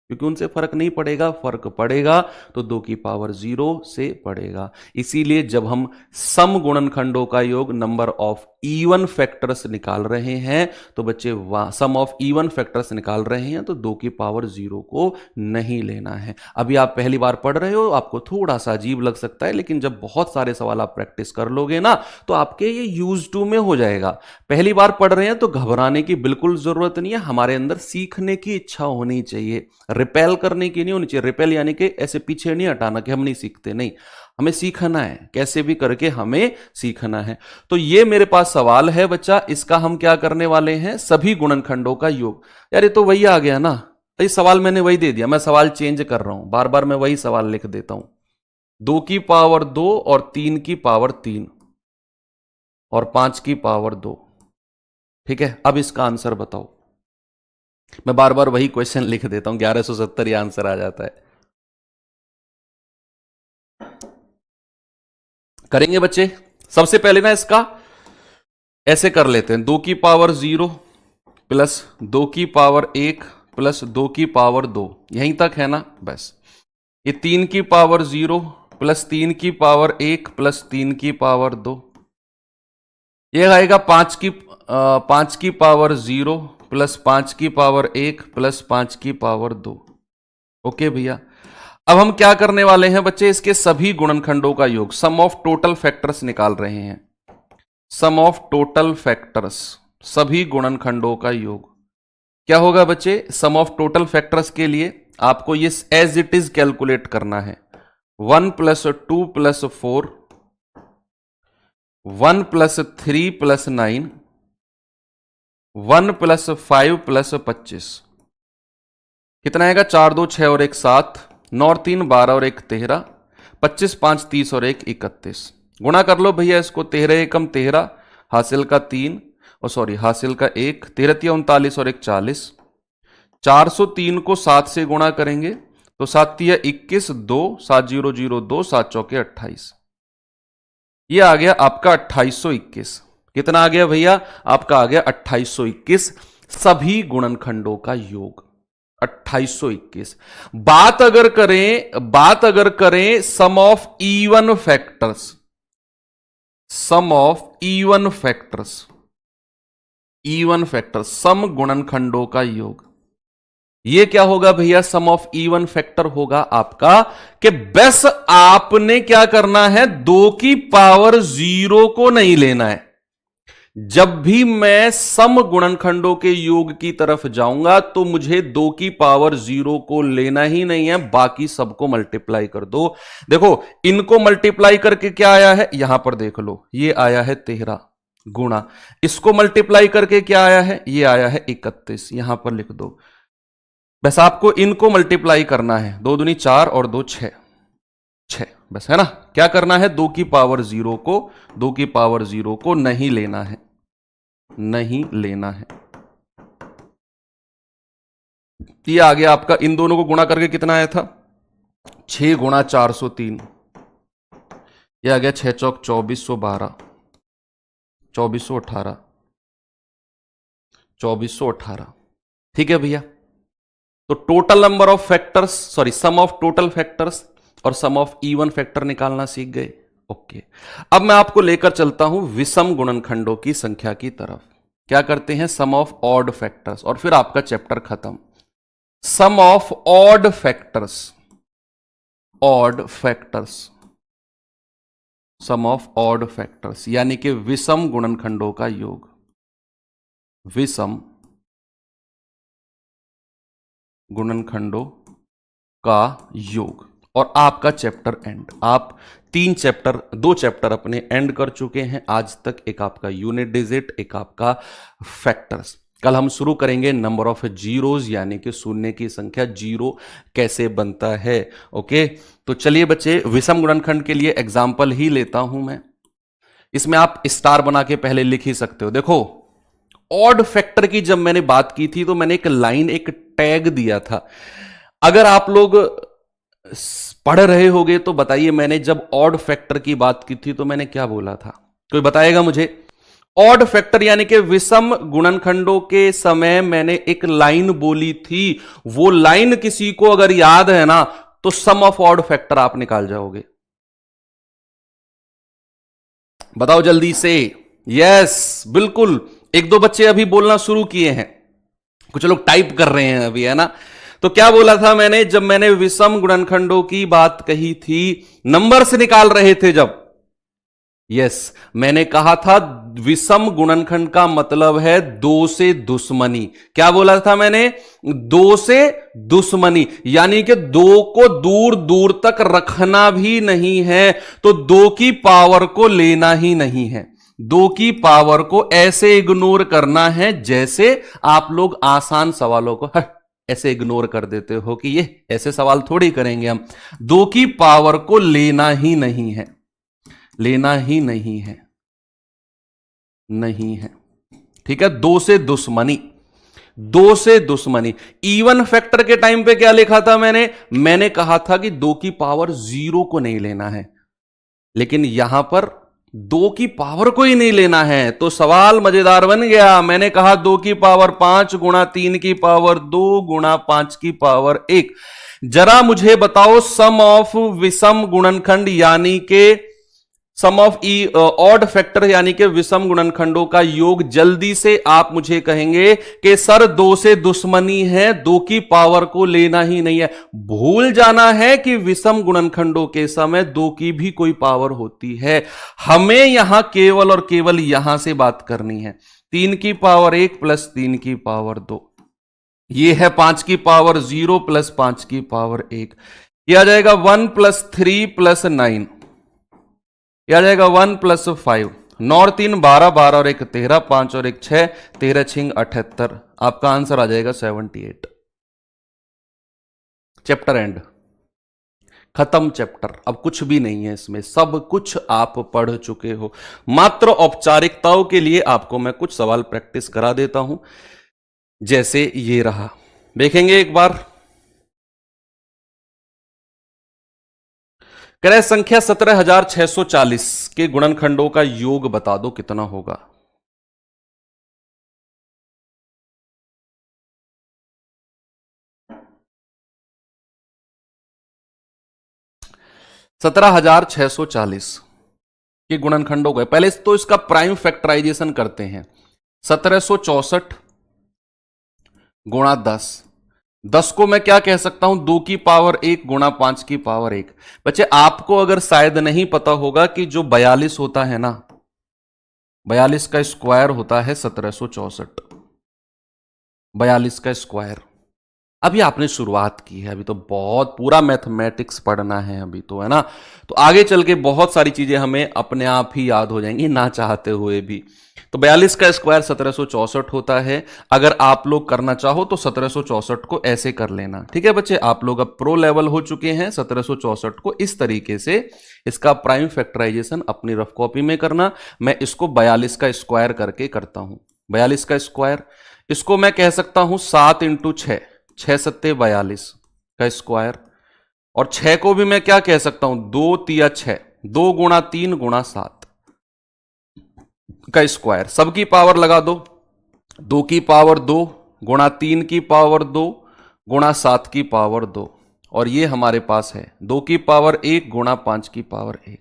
क्योंकि उनसे फर्क नहीं पड़ेगा। फर्क पड़ेगा तो 2 की पावर 0 से पड़ेगा। इसीलिए जब हम सम गुणनखंडों का योग, नंबर ऑफ इवन फैक्टर्स निकाल रहे हैं, तो बच्चे सम ऑफ इवन फैक्टर्स निकाल रहे हैं, तो 2 की पावर 0 को नहीं लेना है। अभी आप पहली बार पढ़ रहे हो, आपको थोड़ा सा अजीब लग सकता है, लेकिन जब बहुत सारे सवाल आप प्रैक्टिस कर लोगे ना, तो आपके ये यूज टू में हो जाएगा। पहली बार पढ़ रहे हैं तो घबराने की बिल्कुल जरूरत नहीं है। हमारे अंदर सीखने की इच्छा होनी चाहिए, रिपेल करने की नहीं होनी चाहिए। रिपेल यानी कि ऐसे पीछे नहीं हटाना कि हम नहीं सीखते, नहीं, हमें सीखना है, कैसे भी करके हमें सीखना है। तो ये मेरे पास सवाल है बच्चा, इसका हम क्या करने वाले हैं? सभी गुणनखंडों का योग। यार ये तो वही आ गया ना, तो ये सवाल मैंने वही दे दिया, मैं सवाल चेंज कर रहा हूं, बार बार मैं वही सवाल लिख देता हूं। 2 की पावर 2 और 3 की पावर 3 और 5 की पावर 2। ठीक है, अब इसका आंसर बताओ। मैं बार बार वही क्वेश्चन लिख देता हूं, 1170 ये आंसर आ जाता है। करेंगे बच्चे? सबसे पहले ना इसका ऐसे कर लेते हैं, 2 की पावर 0 प्लस 2 की पावर 1 प्लस 2 की पावर 2, यहीं तक है ना? बस ये 3 की पावर 0 प्लस 3 की पावर 1 प्लस 3 की पावर 2, ये आएगा 5 की पावर 0 प्लस 5 की पावर 1 प्लस 5 की पावर 2। ओके भैया, अब हम क्या करने वाले हैं बच्चे? इसके सभी गुणनखंडों का योग, सम ऑफ टोटल फैक्टर्स निकाल रहे हैं। सम ऑफ टोटल फैक्टर्स, सभी गुणनखंडों का योग क्या होगा बच्चे? सम ऑफ टोटल फैक्टर्स के लिए आपको ये एज इट इज कैलकुलेट करना है। 1 + 2 + 4, 1 + 3 + 9, 1 + 5 + 25 कितना आएगा? 4 2 6 और 1 7, 9 और 3 12 और 1 13, 25 5 30 और 1 31। गुणा कर लो भैया इसको, 13 एकम 13, हासिल का 3 और सॉरी हासिल का 1, 13 39 और 1 40। 403 को 7 से गुणा करेंगे तो 7 21, 2 7 0 0 2, 7 चौके 28। ये आ गया आपका 2821। कितना आ गया भैया? आपका आ गया 2821, सभी गुणनखंडों का योग 2821। बात अगर करें सम ऑफ इवन फैक्टर्स, सम गुणनखंडों का योग, ये क्या होगा भैया? सम ऑफ इवन फैक्टर होगा आपका कि बस आपने क्या करना है, 2 की पावर 0 को नहीं लेना है। जब भी मैं सम गुणनखंडों के योग की तरफ जाऊंगा तो मुझे 2 की पावर 0 को लेना ही नहीं है, बाकी सबको मल्टीप्लाई कर दो। देखो इनको मल्टीप्लाई करके क्या आया है, यहां पर देख लो, ये आया है 13 गुणा, इसको मल्टीप्लाई करके क्या आया है, ये आया है 31, यहां पर लिख दो। बस आपको इनको मल्टीप्लाई करना है, 2 दूनी 4 और 2 6, बस है ना। क्या करना है? 2 की पावर 0 को, 2 की पावर 0 को नहीं लेना है, नहीं लेना है। ये आ गया आपका, इन दोनों को गुणा करके कितना आया था? 6 गुणा 403, ये आ गया 6 चौक 2412, 2418, 2418। ठीक है भैया। तो total number of factors, sorry sum of total factors और सम ऑफ इवन फैक्टर निकालना सीख गए। ओके, अब मैं आपको लेकर चलता हूं विषम गुणनखंडों की संख्या की तरफ। क्या करते हैं? सम ऑफ ऑड फैक्टर्स, और फिर आपका चैप्टर खत्म। Sum of odd factors, sum of odd factors यानी कि विषम गुणनखंडों का योग, विषम गुणनखंडों का योग। और आपका चैप्टर एंड, आप 2 चैप्टर अपने एंड कर चुके हैं आज तक। एक आपका यूनिट डिजिट, एक आपका फैक्टर्स। कल हम शुरू करेंगे नंबर ऑफ जीरोज यानी कि शून्य की संख्या, जीरो कैसे बनता है। ओके, तो चलिए बच्चे, विषम गुणनखंड के लिए एग्जाम्पल ही लेता हूं मैं। इसमें आप स्टार बना के पहले लिख ही सकते हो। देखो ऑड फैक्टर की जब मैंने बात की थी तो मैंने एक लाइन, एक टैग दिया था। अगर आप लोग पढ़ रहे होगे तो बताइए, मैंने जब ऑड फैक्टर की बात की थी तो मैंने क्या बोला था? कोई बताएगा मुझे? ऑड फैक्टर यानी कि विषम गुणनखंडों के समय मैंने एक लाइन बोली थी। वो लाइन किसी को अगर याद है ना तो सम ऑफ ऑड फैक्टर आप निकाल जाओगे। बताओ जल्दी से। यस बिल्कुल, 1-2 बच्चे अभी बोलना शुरू किए हैं, कुछ लोग टाइप कर रहे हैं अभी, है ना। तो क्या बोला था मैंने जब मैंने विषम गुणनखंडों की बात कही थी, नंबर से निकाल रहे थे जब? यस, मैंने कहा था विषम गुणनखंड का मतलब है 2 से दुश्मनी। क्या बोला था मैंने? 2 से दुश्मनी, यानी कि 2 को दूर दूर तक रखना भी नहीं है, तो 2 की पावर को लेना ही नहीं है। 2 की पावर को ऐसे इग्नोर करना है जैसे आप लोग आसान सवालों को ऐसे इग्नोर कर देते हो कि ये ऐसे सवाल थोड़ी करेंगे हम। 2 की पावर को लेना ही नहीं है, लेना ही नहीं है, नहीं है। ठीक है, 2 से दुश्मनी, 2 से दुश्मनी। इवन फैक्टर के टाइम पे क्या लिखा था मैंने कहा था कि 2 की पावर 0 को नहीं लेना है, लेकिन यहां पर 2 की पावर को ही नहीं लेना है। तो सवाल मजेदार बन गया। मैंने कहा 2 की पावर 5 गुणा 3 की पावर 2 गुणा 5 की पावर 1। जरा मुझे बताओ सम ऑफ विषम गुणनखंड यानी के सम ऑफ ऑड फैक्टर यानी कि विषम गुणनखंडों का योग। जल्दी से आप मुझे कहेंगे कि सर 2 से दुश्मनी है, 2 की पावर को लेना ही नहीं है। भूल जाना है कि विषम गुणनखंडों के समय 2 की भी कोई पावर होती है। हमें यहां केवल और केवल यहां से बात करनी है। 3 की पावर 1 प्लस 3 की पावर 2, ये है 5 की पावर 0 प्लस 5 की पावर 1। ये आ जाएगा 1 प्लस 3 प्लस 9। ये आ जाएगा 1 प्लस 5। 9 और 3 12, 12 और 1 13, 5 और 1 6, 13 छिंग 78। आपका आंसर आ जाएगा 78। चैप्टर एंड, खत्म चैप्टर। अब कुछ भी नहीं है इसमें, सब कुछ आप पढ़ चुके हो। मात्र औपचारिकताओं के लिए आपको मैं कुछ सवाल प्रैक्टिस करा देता हूं, जैसे ये रहा, देखेंगे एक बार। कह रहे संख्या 17,640 के गुणनखंडों का योग बता दो कितना होगा। सत्रह हजार 640 के गुणनखंडों का, पहले तो इसका प्राइम फैक्टराइजेशन करते हैं। 1764 गुणा 10, 10 को मैं क्या कह सकता हूं, 2 की पावर 1 गुणा 5 की पावर 1। बच्चे आपको अगर शायद नहीं पता होगा कि जो 42 होता है ना, 42 का स्क्वायर होता है 1764, 42 का स्क्वायर। अभी आपने शुरुआत की है, अभी तो बहुत पूरा मैथमेटिक्स पढ़ना है अभी तो, है ना। तो आगे चल के बहुत सारी चीजें हमें अपने आप ही याद हो जाएंगी ना चाहते हुए भी। तो 42 का स्क्वायर 1764 होता है। अगर आप लोग करना चाहो तो 1764 को ऐसे कर लेना, ठीक है बच्चे। आप लोग अब प्रो लेवल हो चुके हैं, 1764 को इस तरीके से इसका प्राइम फैक्टराइजेशन अपनी रफ कॉपी में करना। मैं इसको 42 का स्क्वायर करके करता हूं। 42 का स्क्वायर, इसको मैं कह सकता हूं 7 इंटू 6, 6 सत्ते 42 का स्क्वायर। और 6 को भी मैं क्या कह सकता हूं, 2 तिया 6, 2 गुणा 3 गुणा 7 का स्क्वायर। सबकी पावर लगा दो, 2 की पावर 2 गुणा 3 की पावर 2 गुणा 7 की पावर 2। और ये हमारे पास है 2 की पावर 1 गुणा 5 की पावर 1।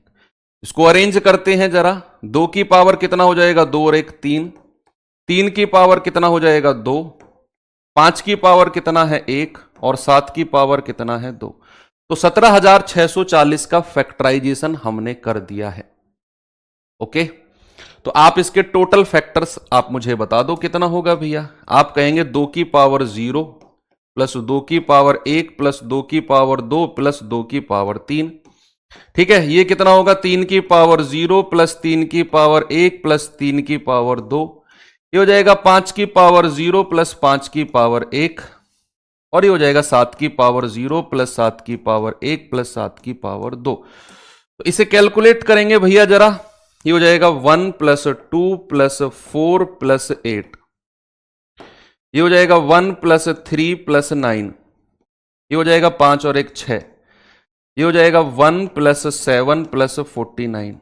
इसको अरेंज करते हैं जरा। 2 की पावर कितना हो जाएगा, 2 और 1 3, 3 की पावर कितना हो जाएगा 2, 5 की पावर कितना है 1 और 7 की पावर कितना है 2। तो 17,640 का फैक्टराइजेशन हमने कर दिया है। ओके, तो आप इसके टोटल फैक्टर्स आप मुझे बता दो कितना होगा भैया। आप कहेंगे 2 की पावर 0 प्लस 2 की पावर 1 प्लस 2 की पावर 2 प्लस 2 की पावर 3। ठीक है, ये कितना होगा, 3 की पावर 0 प्लस 3 की पावर 1 प्लस 3 की पावर 2। ये हो जाएगा 5 की पावर 0 प्लस 5 की पावर 1। और ये हो जाएगा 7 की पावर 0 प्लस 7 की पावर 1 प्लस 7 की पावर 2। तो इसे कैलकुलेट करेंगे भैया जरा। ये हो जाएगा 1 प्लस 2 प्लस 4 प्लस 8। ये हो जाएगा 1 प्लस 3 प्लस 9। ये हो जाएगा 5 और 1 6। ये हो जाएगा 1 प्लस 7 प्लस 49।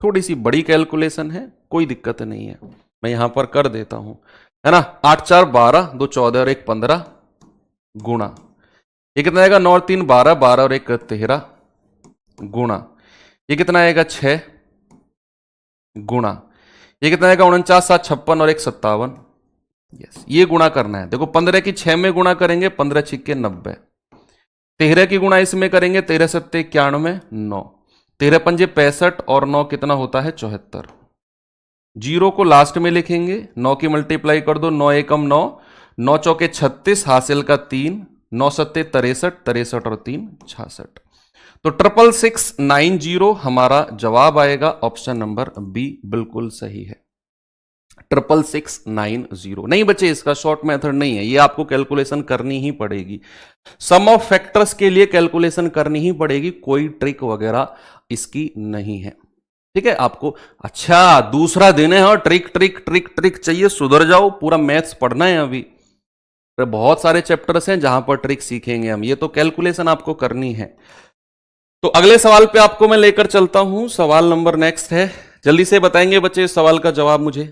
थोड़ी सी बड़ी कैलकुलेशन है, कोई दिक्कत नहीं है, मैं यहां पर कर देता हूं, है ना। 8 4 12, 2 14 और 1 15 गुणा, ये कितना आएगा 9 और 3 12, 12 और 1 13 गुणा, ये कितना आएगा 6 गुणा, ये कितना आएगा 49 7 56 और 1 57। यस, ये गुणा करना है। देखो 15 की 6 में गुणा करेंगे 15 छिक्के 90, 13 की गुणा इसमें करेंगे 13 सत्ते 91 9, 13 पंजे 65 और 9 कितना होता है 74। जीरो को लास्ट में लिखेंगे, 9 की मल्टीप्लाई कर दो, 9 एकम 9, 9 चौके 36, हासिल का 3, 9 सत्ते 63, 63 और 3 66। तो 66690 हमारा जवाब आएगा। ऑप्शन नंबर बी बिल्कुल सही है, 66690। नहीं बच्चे, इसका शॉर्ट मेथड नहीं है, ये आपको कैलकुलेशन करनी ही पड़ेगी। सम ऑफ फैक्टर्स के लिए कैलकुलेशन करनी ही पड़ेगी, कोई ट्रिक वगैरह इसकी नहीं है, ठीक है आपको। अच्छा, दूसरा दिन है और ट्रिक ट्रिक ट्रिक ट्रिक चाहिए, सुधर जाओ, पूरा मैथ्स पढ़ना है अभी। तो बहुत सारे चैप्टर्स हैं जहां पर ट्रिक सीखेंगे हम, ये तो कैलकुलेशन आपको करनी है। तो अगले सवाल पे आपको मैं लेकर चलता हूं। सवाल नंबर नेक्स्ट है, जल्दी से बताएंगे बच्चे इस सवाल का जवाब मुझे।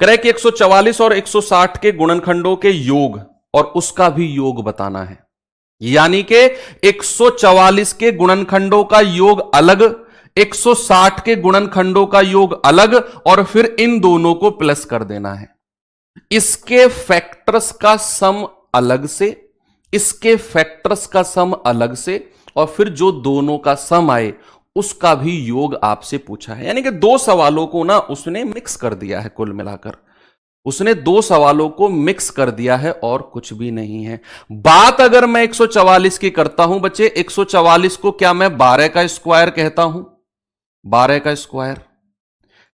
करें कि 144 और 160 के गुणनखंडों के योग और उसका भी योग बताना है। यानी कि 144 के गुणनखंडों का योग अलग, 160 के गुणनखंडों का योग अलग, और फिर इन दोनों को प्लस कर देना है। इसके फैक्टर्स का सम अलग से, इसके फैक्टर्स का सम अलग से, और फिर जो दोनों का सम आए उसका भी योग आपसे पूछा है। यानी कि दो सवालों को ना उसने मिक्स कर दिया है कुल मिलाकर। उसने दो सवालों को मिक्स कर दिया है और कुछ भी नहीं है। बात अगर मैं 144 की करता हूं बच्चे, 144 को क्या मैं 12 का स्क्वायर कहता हूं? 12 का स्क्वायर।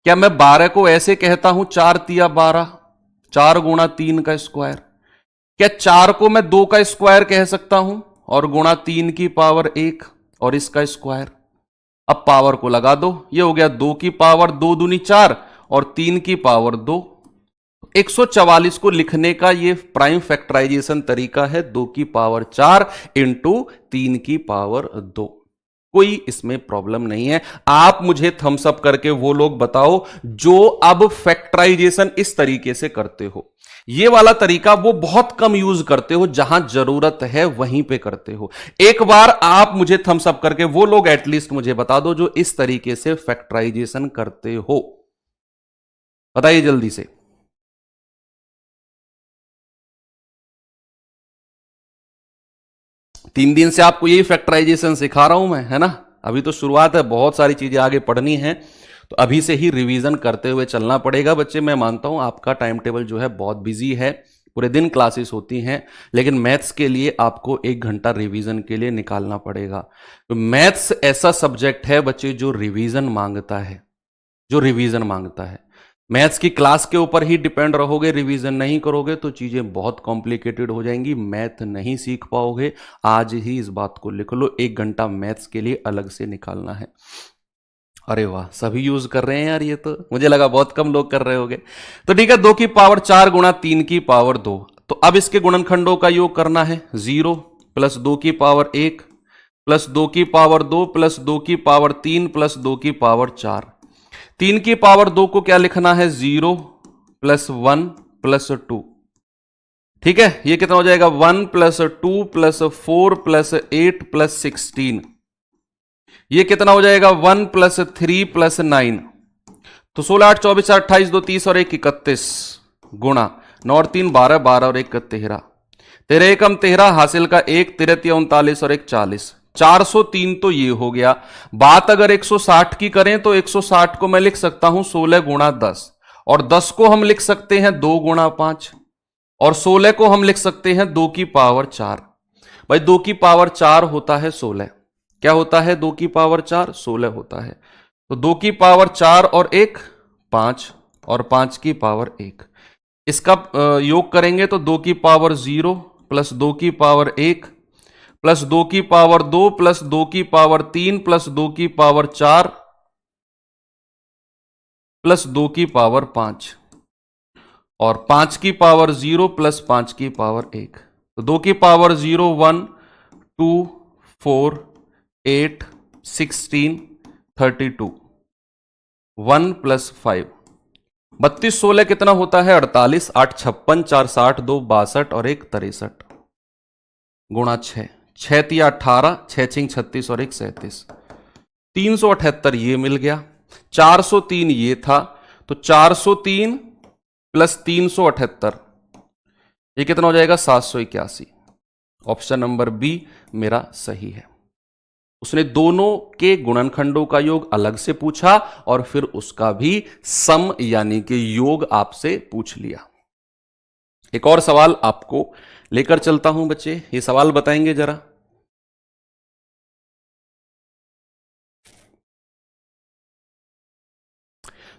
क्या मैं 12 को ऐसे कहता हूं 4 तिया 12, 4 गुणा 3 का स्क्वायर? क्या 4 को मैं 2 का स्क्वायर कह सकता हूं और गुणा 3 की पावर 1 और इसका स्क्वायर? अब पावर को लगा दो, ये हो गया 2 की पावर 2 दूनी 4 और 3 की पावर 2। 144 को लिखने का ये प्राइम फैक्टराइजेशन तरीका है 2 की पावर 4 इंटू 3 की पावर 2। कोई इसमें प्रॉब्लम नहीं है। आप मुझे थम्स अप करके वो लोग बताओ जो अब फैक्टराइजेशन इस तरीके से करते हो। ये वाला तरीका वो बहुत कम यूज करते हो, जहां जरूरत है वहीं पे करते हो। एक बार आप मुझे थम्स अप करके वो लोग एटलीस्ट मुझे बता दो जो इस तरीके से फैक्टराइजेशन करते हो। बताइए जल्दी से। तीन दिन से आपको यही फैक्टराइजेशन सिखा रहा हूं मैं, है ना। अभी तो शुरुआत है, बहुत सारी चीजें आगे पढ़नी है, तो अभी से ही रिवीजन करते हुए चलना पड़ेगा बच्चे। मैं मानता हूं आपका टाइम टेबल जो है बहुत बिजी है, पूरे दिन क्लासेस होती हैं, लेकिन मैथ्स के लिए आपको 1 घंटा रिवीजन के लिए निकालना पड़ेगा। तो मैथ्स ऐसा सब्जेक्ट है बच्चे जो रिवीजन मांगता है, जो रिवीजन मांगता है। मैथ्स की क्लास के ऊपर ही डिपेंड रहोगे, रिवीजन नहीं करोगे तो चीजें बहुत कॉम्प्लिकेटेड हो जाएंगी, मैथ नहीं सीख पाओगे। आज ही इस बात को लिख लो, 1 घंटा मैथ्स के लिए अलग से निकालना है। अरे वाह, सभी यूज कर रहे हैं यार, ये तो मुझे लगा बहुत कम लोग कर रहे होंगे। तो ठीक है, 2 की पावर 4 गुणा 3 की पावर 2। तो अब इसके गुणनखंडों का योग करना है। 0 प्लस 2 की पावर 1 प्लस 2 की पावर 2 प्लस 2 की पावर 3 प्लस 2 की पावर 4। 3 की पावर 2 को क्या लिखना है? 0 प्लस 1 प्लस 2। ठीक है, ये कितना हो जाएगा? 1 प्लस 2 प्लस 4 प्लस 8 प्लस 16। ये कितना हो जाएगा? 1 प्लस 3 प्लस 9। तो 16 8 24 28 2 30 और 1 31 गुणा 9 और 3 12 12 और 1 13। 13 एकम 13 हासिल का 1 13 39 और 1 40। 403 तो ये हो गया। बात अगर 160 की करें तो 160 को मैं लिख सकता हूं 16 गुणा 10, और 10 को हम लिख सकते हैं 2 गुणा 5, और 16 को हम लिख सकते हैं 2 की पावर 4। भाई 2 की पावर 4 होता है 16। क्या होता है? 2 की पावर 4 16 होता है। तो 2 की पावर 4 और 1 5 और 5 की पावर 1। इसका योग करेंगे तो 2 की पावर 0 प्लस 2 की पावर 1 प्लस 2 की पावर 2 प्लस 2 की पावर 3 प्लस 2 की पावर 4 प्लस 2 की पावर 5 और 5 की पावर 0 प्लस 5 की पावर 1। तो 2 की पावर 0 1 2 4 8 16 32 1 प्लस 5 32 16 कितना होता है? 48 8 56 4 60 2 62 और 1 63 गुणा 6 6 तिया 18 6 छिंग 36 और 1 37। 378 ये मिल गया। 403 ये था, तो 403 प्लस 378 ये कितना हो जाएगा? 781। ऑप्शन नंबर बी मेरा सही है। उसने दोनों के गुणनखंडों का योग अलग से पूछा और फिर उसका भी सम यानी कि योग आपसे पूछ लिया। एक और सवाल आपको लेकर चलता हूं बच्चे, ये सवाल बताएंगे जरा।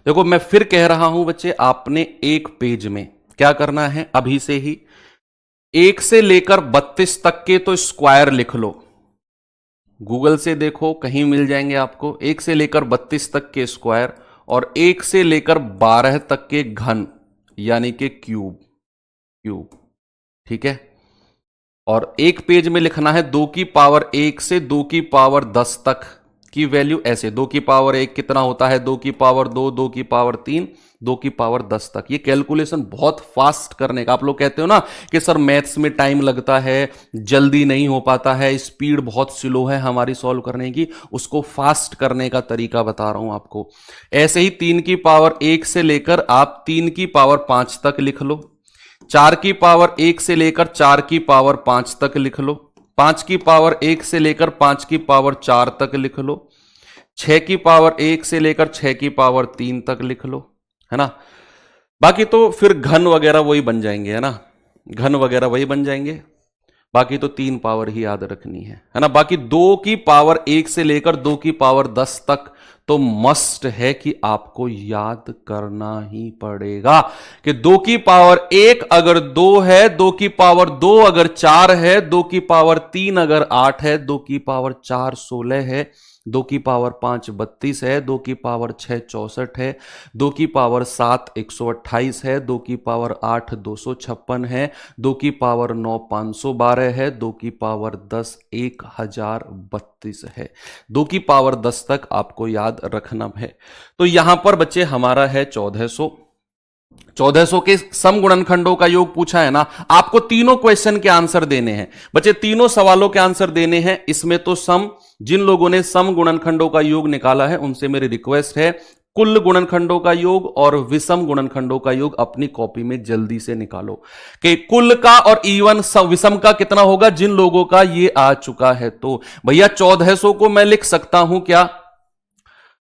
देखो मैं फिर कह रहा हूं बच्चे, आपने एक पेज में क्या करना है, अभी से ही 1 से लेकर 32 तक के तो स्क्वायर लिख लो। गूगल से देखो, कहीं मिल जाएंगे आपको। 1 से लेकर 32 तक के स्क्वायर और 1 से लेकर 12 तक के घन यानी कि क्यूब। क्यूब ठीक है। और एक पेज में लिखना है 2 की पावर 1 से 2 की पावर 10 तक की वैल्यू। ऐसे 2 की पावर 1 कितना होता है? 2 की पावर 2 2 की पावर 3 2 की पावर 10 तक। ये कैलकुलेशन बहुत फास्ट करने का। आप लोग कहते हो ना कि सर मैथ्स में टाइम लगता है, जल्दी नहीं हो पाता है, स्पीड बहुत स्लो है हमारी सॉल्व करने की, उसको फास्ट करने का तरीका बता रहा हूं आपको। ऐसे ही 3 की पावर 1 से लेकर आप 3 की पावर 5 तक लिख लो। 4 की पावर 1 से लेकर 4 की पावर 5 तक लिख लो। 5 की पावर 1 से लेकर 5 की पावर 4 तक लिख लो। 6 की पावर 1 से लेकर 6 की पावर 3 तक लिख लो, है ना। बाकी तो फिर घन वगैरह वही बन जाएंगे, है ना, घन वगैरह वही बन जाएंगे। बाकी तो 3 पावर ही याद रखनी है ना। बाकी 2 की पावर 1 से लेकर 2 की पावर 10 तक तो मस्ट है कि आपको याद करना ही पड़ेगा कि 2 की पावर 1 अगर 2 है, 2 की पावर 2 अगर 4 है, 2 की पावर 3 अगर 8 है, 2 की पावर 4 16 है, 2 की पावर 5 32 है, 2 की पावर 6 64 है, 2 की पावर 7 128 है, 2 की पावर 8 256 है, 2 की पावर 9 512 है, 2 की पावर 10 1032 है। 2 की पावर 10 तक आपको याद रखना है। तो यहां पर बच्चे हमारा है 1400 के सम गुणनखंडों का योग पूछा है ना। आपको तीनों क्वेश्चन के आंसर देने हैं बच्चे, तीनों सवालों के आंसर देने हैं। इसमें तो सम, जिन लोगों ने सम गुणनखंडों का योग निकाला है उनसे मेरी रिक्वेस्ट है, कुल गुणनखंडों का योग और विषम गुणनखंडों का योग अपनी कॉपी में जल्दी से निकालो कि कुल का और इवन विषम का कितना होगा। जिन लोगों का ये आ चुका है तो भैया 1400 को मैं लिख सकता हूं क्या?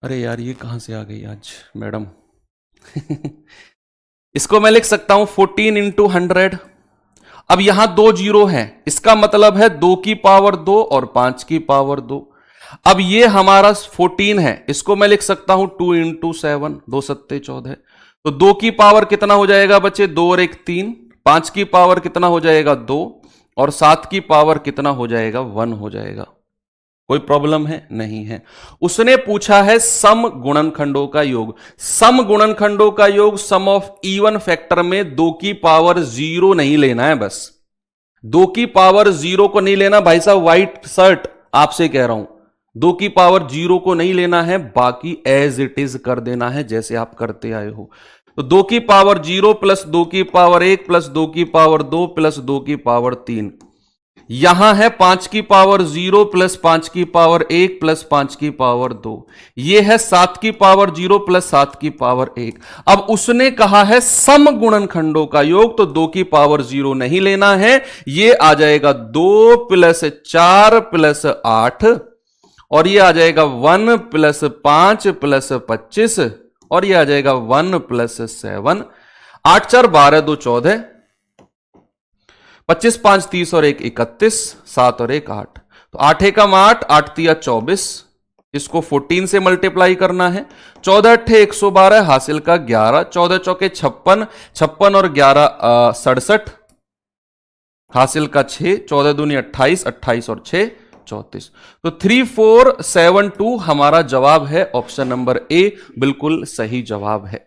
अरे यार ये कहां से आ गई आज मैडम इसको मैं लिख सकता हूं 14 इंटू 100। अब यहां 2 जीरो हैं, इसका मतलब है 2 की पावर 2 और 5 की पावर 2। अब ये हमारा 14 है, इसको मैं लिख सकता हूं 2 इंटू 7, 2 सत्ते 14। तो 2 की पावर कितना हो जाएगा बच्चे? 2 और 1 3। 5 की पावर कितना हो जाएगा? 2। और 7 की पावर कितना हो जाएगा? 1 हो जाएगा। कोई प्रॉब्लम है? नहीं है। उसने पूछा है सम गुणनखंडों का योग। सम गुणनखंडों का योग सम ऑफ इवन फैक्टर में 2 की पावर 0 नहीं लेना है, बस 2 की पावर 0 को नहीं लेना। भाई साहब व्हाइट शर्ट आपसे कह रहा हूं, 2 की पावर 0 को नहीं लेना है, बाकी एज इट इज कर देना है जैसे आप करते आए हो। तो 2 की पावर 0 प्लस 2 की पावर 1 प्लस 2 की पावर 2 प्लस 2 की पावर 3। यहां है 5 की पावर 0 प्लस 5 की पावर 1 प्लस 5 की पावर 2। यह है 7 की पावर 0 प्लस 7 की पावर 1। अब उसने कहा है सम गुणनखंडों का योग, तो 2 की पावर 0 नहीं लेना है। यह आ जाएगा 2 प्लस 4 प्लस 8 और यह आ जाएगा 1 प्लस 5 प्लस 25 और यह आ जाएगा 1 प्लस 7। 8 4 12 2 14, 25 5 30 और 1 31, 7 और 1 8। तो 8 एकम 8, 8 तिया 24, इसको 14 से मल्टीप्लाई करना है। 14 अट्ठे 112 हासिल का 11, 14 चौके 56, 56 और 11 67 हासिल का 6, 14 दूनी 28, 28 और 6 34। तो 3472 हमारा जवाब है। ऑप्शन नंबर ए बिल्कुल सही जवाब है।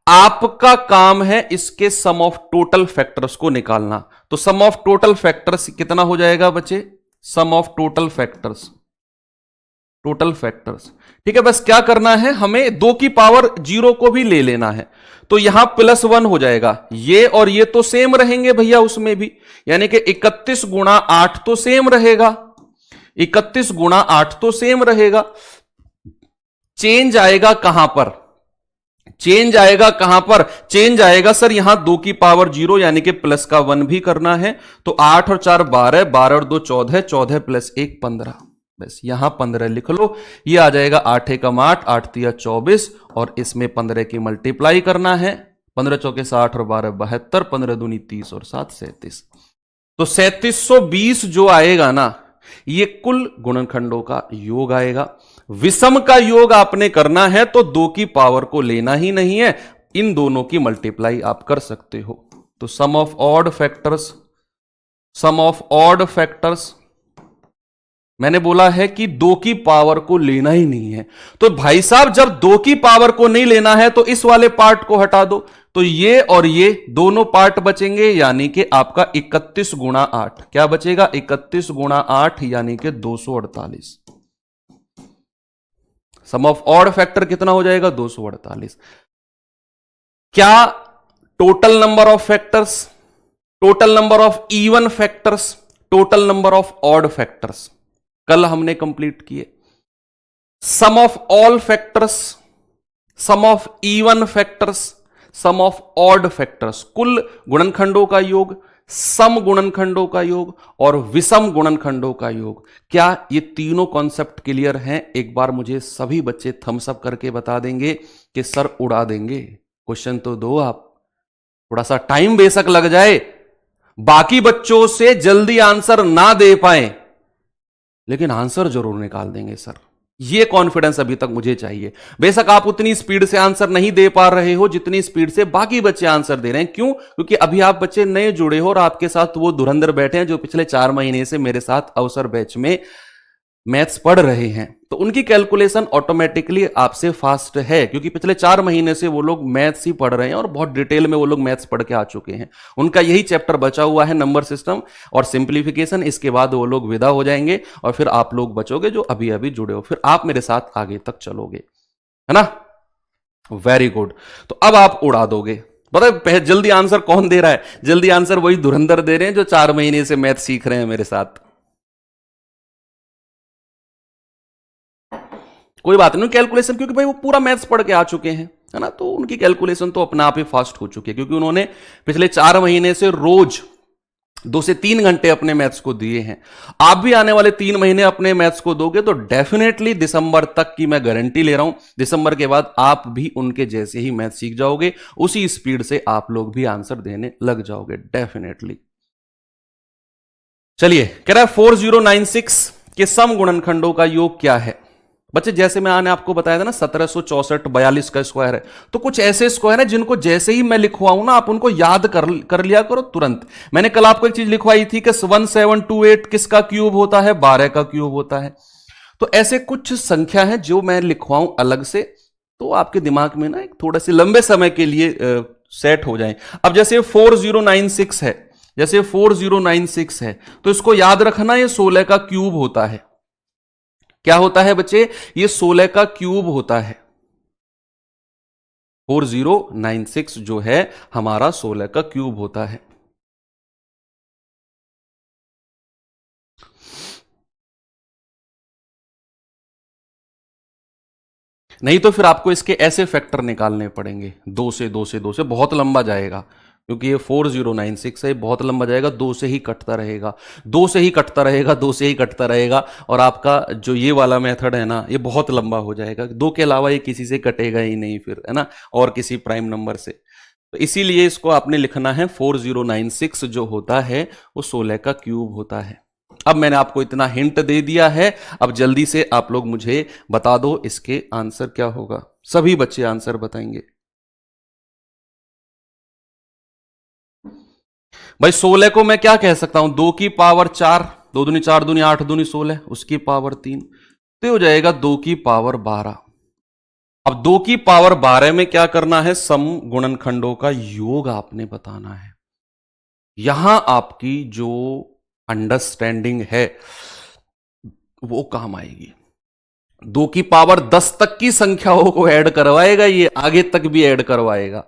आपका काम है इसके सम ऑफ टोटल फैक्टर्स को निकालना। तो सम ऑफ टोटल फैक्टर्स कितना हो जाएगा बच्चे? Sum of total factors, total factors, ठीक है। बस क्या करना है, हमें 2 की पावर 0 को भी ले लेना है। तो यहां +1 हो जाएगा, ये और ये तो सेम रहेंगे भैया उसमें भी, यानी कि 31 गुणा 8 तो सेम रहेगा, 31 गुणा 8 तो सेम रहेगा। चेंज आएगा कहां पर? चेंज आएगा कहां पर? चेंज आएगा सर यहां 2 की पावर 0 यानी कि प्लस का 1 भी करना है। तो 8 और 4 12, 12 और 2 14, 14 प्लस 1 15। बस यहां 15 लिख लो। ये आ जाएगा 8 एकम 8, 8 तिया 24 और इसमें 15 की मल्टीप्लाई करना है। 15 चौके 60 और 12 72, 15 दूनी 30 और 7 37। तो 3720 जो आएगा ना, ये कुल गुणनखंडों का योग आएगा। विषम का योग आपने करना है तो 2 की पावर को लेना ही नहीं है, इन दोनों की मल्टीप्लाई आप कर सकते हो। तो sum of odd factors, sum of odd factors, मैंने बोला है कि 2 की पावर को लेना ही नहीं है। तो भाई साहब जब 2 की पावर को नहीं लेना है तो इस वाले पार्ट को हटा दो, तो ये और ये दोनों पार्ट बचेंगे, यानी कि आपका 31 गुणा 8 क्या बचेगा? 31 गुणा 8 यानी कि 248। सम ऑफ ऑड फैक्टर कितना हो जाएगा? 248। क्या total number of factors, total number of even factors, total number of odd factors कल हमने कंप्लीट किए। Sum of all factors, sum of even factors, sum of odd factors, कुल गुणनखंडों का योग, सम गुणनखंडों का योग और विषम गुणनखंडों का योग। क्या ये तीनों कॉन्सेप्ट क्लियर हैं? एक बार मुझे सभी बच्चे थम्स अप करके बता देंगे कि सर उड़ा देंगे। क्वेश्चन तो दो आप। थोड़ा सा टाइम बेशक लग जाए, बाकी बच्चों से जल्दी आंसर ना दे पाए, लेकिन आंसर जरूर निकाल देंगे सर। ये कॉन्फिडेंस अभी तक मुझे चाहिए। बेशक आप उतनी स्पीड से आंसर नहीं दे पा रहे हो जितनी स्पीड से बाकी बच्चे आंसर दे रहे हैं। क्यों? क्योंकि अभी आप बच्चे नए जुड़े हो और आपके साथ वो धुरंधर बैठे हैं जो पिछले 4 महीने से मेरे साथ अवसर बैच में मैथ्स पढ़ रहे हैं, तो उनकी कैलकुलेशन ऑटोमेटिकली आपसे फास्ट है, क्योंकि पिछले 4 महीने से वो लोग मैथ्स ही पढ़ रहे हैं और बहुत डिटेल में वो लोग मैथ्स पढ़ के आ चुके हैं। उनका यही चैप्टर बचा हुआ है, नंबर सिस्टम और सिंप्लीफिकेशन। इसके बाद वो लोग विदा हो जाएंगे और फिर आप लोग बचोगे जो अभी अभी जुड़े हो, फिर आप मेरे साथ आगे तक चलोगे, है ना? Very good. तो अब आप उड़ा दोगे। पता जल्दी आंसर कौन दे रहा है? जल्दी आंसर वही धुरंधर दे रहे हैं जो 4 महीने से मैथ सीख रहे हैं मेरे साथ। कोई बात नहीं, कैलकुलेशन, क्योंकि भाई वो पूरा मैथ्स पढ़ के आ चुके हैं, है ना, तो उनकी कैलकुलेशन तो अपने आप ही फास्ट हो चुकी है, क्योंकि उन्होंने पिछले 4 महीने से रोज 2 से 3 घंटे अपने मैथ्स को दिए हैं। आप भी आने वाले 3 महीने अपने मैथ्स को दोगे तो डेफिनेटली दिसंबर तक की मैं गारंटी ले रहा हूं, दिसंबर के बाद आप भी उनके जैसे ही मैथ सीख जाओगे, उसी स्पीड से आप लोग भी आंसर देने लग जाओगे डेफिनेटली। चलिए, कह रहा है 4096 के सम गुणनखंडों का योग क्या है? बच्चे जैसे मैंने आपको बताया था ना 1764 42 का स्क्वायर है, तो कुछ ऐसे स्क्वायर है जिनको जैसे ही मैं लिखवाऊं ना आप उनको याद कर लिया करो तुरंत। मैंने कल आपको एक चीज लिखवाई थी कि 1728 किसका क्यूब होता है? 12 का क्यूब होता है। तो ऐसे कुछ संख्या है जो मैं लिखवाऊं अलग से, तो आपके दिमाग में ना एक थोड़ा से लंबे समय के लिए सेट हो जाए। अब जैसे 4096 है, जैसे 4096 है, तो इसको याद रखना ये 16 का क्यूब होता है। क्या होता है बच्चे? ये 16 का क्यूब होता है। 4096 जो है हमारा 16 का क्यूब होता है। नहीं तो फिर आपको इसके ऐसे फैक्टर निकालने पड़ेंगे, 2 से 2 से 2 से, बहुत लंबा जाएगा, क्योंकि ये 4096 है, बहुत लंबा जाएगा, 2 से ही कटता रहेगा, 2 से ही कटता रहेगा, 2 से ही कटता रहेगा, और आपका जो ये वाला मेथड है ना ये बहुत लंबा हो जाएगा। 2 के अलावा ये किसी से कटेगा ही नहीं फिर, है ना, और किसी प्राइम नंबर से। तो इसीलिए इसको आपने लिखना है 4096 जो होता है वो 16 का क्यूब होता है। अब मैंने आपको इतना हिंट दे दिया है, अब जल्दी से आप लोग मुझे बता दो इसके आंसर क्या होगा। सभी बच्चे आंसर बताएंगे। भाई 16 को मैं क्या कह सकता हूं? 2 की पावर 4, 2 दूनी 4 दूनी 8 दूनी 16, उसकी पावर 3, तो हो जाएगा 2 की पावर 12। अब 2 की पावर 12 में क्या करना है? सम गुणनखंडों का योग आपने बताना है। यहां आपकी जो अंडरस्टैंडिंग है वो काम आएगी। 2 की पावर 10 तक की संख्याओं को ऐड करवाएगा, ये आगे तक भी ऐड करवाएगा।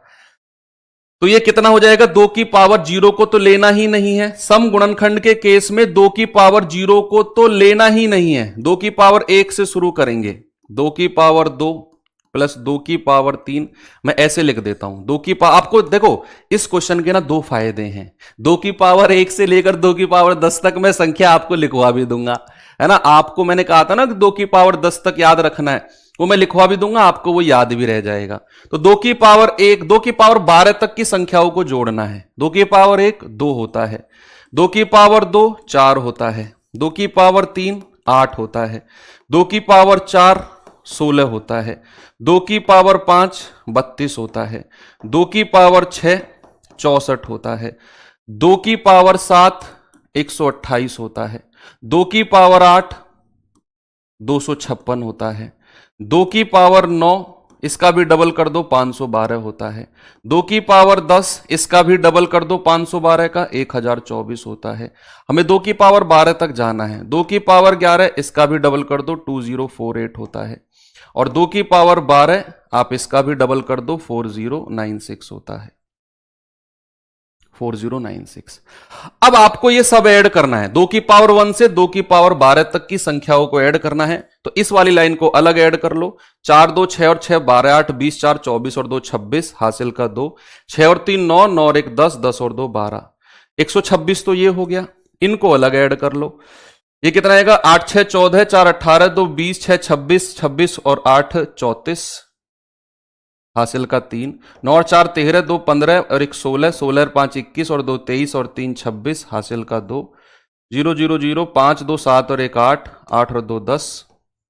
तो ये कितना हो जाएगा? 2 की पावर 0 को तो लेना ही नहीं है। सम गुणनखंड के केस में 2 की पावर 0 को तो लेना ही नहीं है। 2 की पावर 1 से शुरू करेंगे। 2 की पावर 2 प्लस 2 की पावर 3, मैं ऐसे लिख देता हूं। 2 की पावर, आपको देखो इस क्वेश्चन के ना 2 फायदे हैं। 2 की पावर 1 से लेकर 2 की पावर 10 तक मैं संख्या आपको लिखवा भी दूंगा, है ना। आपको मैंने कहा था ना कि 2 की पावर 10 तक याद रखना है, वो मैं लिखवा भी दूंगा, आपको वो याद भी रह जाएगा। तो 2 की पावर 1, 2 की पावर 12 तक की संख्याओं को जोड़ना है। 2 की पावर 1 2 होता है, 2 की पावर 2 4 होता है, 2 की पावर 3 8 होता है, 2 की पावर 4 16 होता है, 2 की पावर 5 32 होता है, 2 की पावर 6 64 होता है, 2 की पावर 7 128 होता है, 2 की पावर 8 256 होता है, 2 की पावर 9 इसका भी डबल कर दो 512 होता है, 2 की पावर 10 इसका भी डबल कर दो 512 का 1024 होता है। हमें 2 की पावर 12 तक जाना है। 2 की पावर 11 इसका भी डबल कर दो 2048 होता है, और 2 की पावर 12 आप इसका भी डबल कर दो 4096 होता है। 4096। अब आपको ये सब ऐड करना है। 2 की पावर 1 से 2 की पावर 12 तक की संख्याओं को ऐड करना है। तो इस वाली लाइन को अलग ऐड कर लो। 4 2 6 और 6 12 8 20 4 24 और 2 26 हासिल का 2, 6 और 3 9 9 और 1 10 10 और 2 12, 126 तो ये हो गया। इनको अलग ऐड कर लो। ये कितना आएगा? 8 6 14 4 18 2 20 6 26 26 और 8 34 हासिल का 3, 9 और 4 13, 2 15 और 1 16, 16 और 5 21 और 2 23 और 3 26, हासिल का 2, 0 0 0, 5 2 7 और 1 8, 8 और 2 10,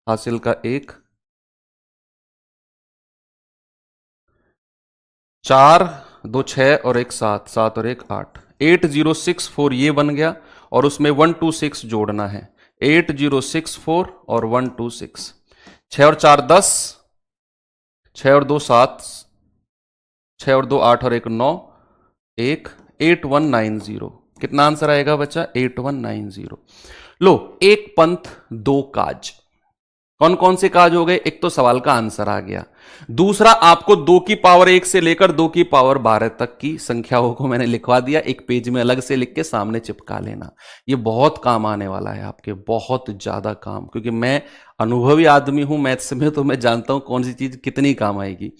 हासिल का 1, 4 2 6 और 1 7, 7 और 1 8, 8 0 6 4 ये बन गया और उसमें 1 2 6 जोड़ना है, 8 0 6 4 और 1 2 6, 6 और 4 10, 6 और 2 7, 6 और 2 8 और 1 9, 1 8190, कितना आंसर आएगा बच्चा? 8190। लो, एक पंथ दो काज। कौन कौन से काज हो गए? एक तो सवाल का आंसर आ गया, दूसरा आपको 2 की पावर 1 से लेकर 2 की पावर 12 तक की संख्याओं को मैंने लिखवा दिया, एक पेज में अलग से लिख के सामने चिपका लेना। ये बहुत काम आने वाला है आपके, बहुत ज्यादा काम, क्योंकि मैं अनुभवी आदमी हूं मैथ्स में, तो मैं जानता हूं कौन सी चीज कितनी काम आएगी।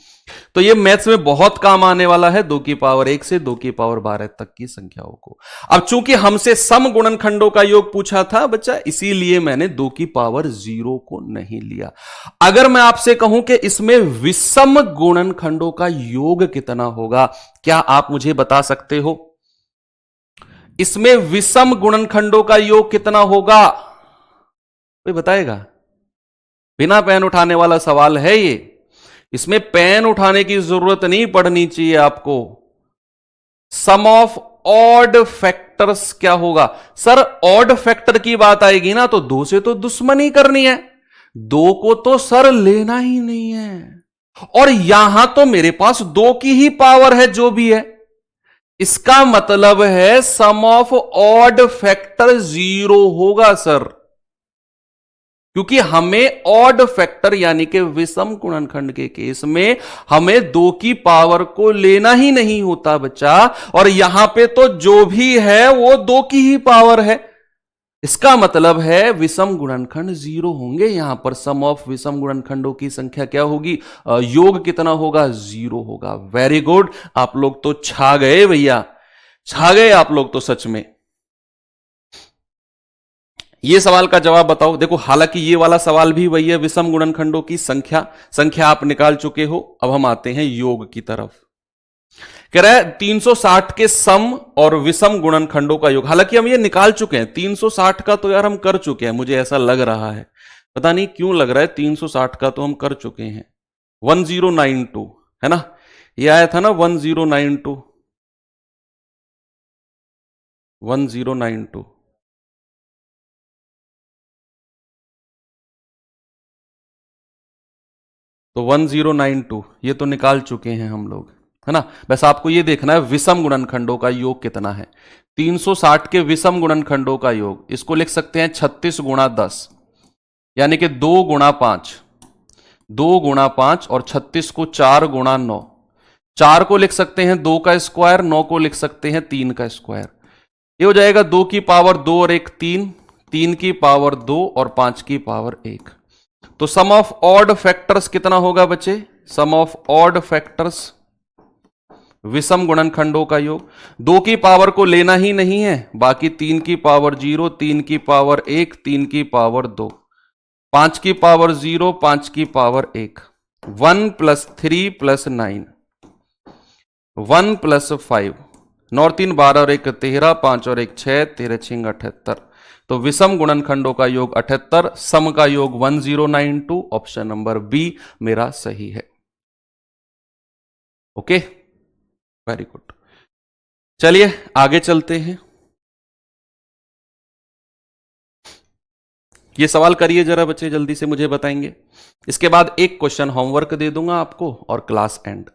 तो ये मैथ्स में बहुत काम आने वाला है, 2 की पावर 1 से 2 की पावर 12 तक की संख्याओं को। अब चूंकि हमसे सम गुणनखंडों का योग पूछा था बच्चा, इसीलिए मैंने 2 की पावर 0 को नहीं लिया। अगर मैं आपसे कहूं कि इसमें विषम गुणनखंडों का योग कितना होगा, क्या आप मुझे बता सकते हो? इसमें विषम गुणनखंडों का योग कितना होगा? कोई बताएगा? बिना पेन उठाने वाला सवाल है ये, इसमें पेन उठाने की जरूरत नहीं पड़नी चाहिए आपको। सम ऑफ ऑड फैक्टर्स क्या होगा? सर ऑड फैक्टर की बात आएगी ना तो 2 से तो दुश्मनी करनी है, 2 को तो सर लेना ही नहीं है, और यहां तो मेरे पास 2 की ही पावर है जो भी है, इसका मतलब है सम ऑफ ऑड फैक्टर 0 होगा सर, क्योंकि हमें ऑड फैक्टर यानी कि विषम गुणनखंड के केस में हमें 2 की पावर को लेना ही नहीं होता बच्चा, और यहां पे तो जो भी है वो 2 की ही पावर है, इसका मतलब है विषम गुणनखंड 0 होंगे। यहां पर सम ऑफ विषम गुणनखंडों की संख्या क्या होगी? योग कितना होगा? 0 होगा। वेरी गुड, आप लोग तो छा गए भैया, छा गए आप लोग तो सच में। ये सवाल का जवाब बताओ। देखो, हालांकि ये वाला सवाल भी वही है, विषम गुणनखंडों की संख्या आप निकाल चुके हो। अब हम आते हैं योग की तरफ। कह रहा है 360 के सम और विषम गुणनखंडों का योग। हालांकि हम ये निकाल चुके हैं, 360 का तो यार हम कर चुके हैं, मुझे ऐसा लग रहा है, पता नहीं क्यों लग रहा है, 360 का तो हम कर चुके हैं। 1092 है ना, ये आया था ना 1092, 1092। तो 1092 ये तो निकाल चुके हैं हम लोग, है ना। बस आपको ये देखना है विषम गुणनखंडों का योग कितना है। 360 के विषम गुणनखंडों का योग, इसको लिख सकते हैं 36 गुणा 10, यानी कि 2 गुणा 5, 2 गुणा 5, और 36 को 4 गुणा 9, 4 को लिख सकते हैं 2 का स्क्वायर, 9 को लिख सकते हैं 3 का स्क्वायर। ये हो जाएगा 2 की पावर 2 और 1 3, 3 की पावर 2 और 5 की पावर 1। तो सम ऑफ ऑड फैक्टर्स कितना होगा बच्चे? सम ऑफ ऑड फैक्टर्स विषम गुणनखंडों का योग, 2 की पावर को लेना ही नहीं है, बाकी 3 की पावर 0, 3 की पावर 1, 3 की पावर 2, 5 की पावर 0, 5 की पावर 1, 1 + 3 + 9, 1 + 5, 9 और 3 12 और 1 13, 5 और 1 6, 13 6 78। तो विषम गुणनखंडों का योग 78, सम का योग 1092। ऑप्शन नंबर बी मेरा सही है। Okay, very good. चलिए आगे चलते हैं। ये सवाल करिए जरा बच्चे, जल्दी से मुझे बताएंगे। इसके बाद एक क्वेश्चन होमवर्क दे दूंगा आपको और क्लास एंड।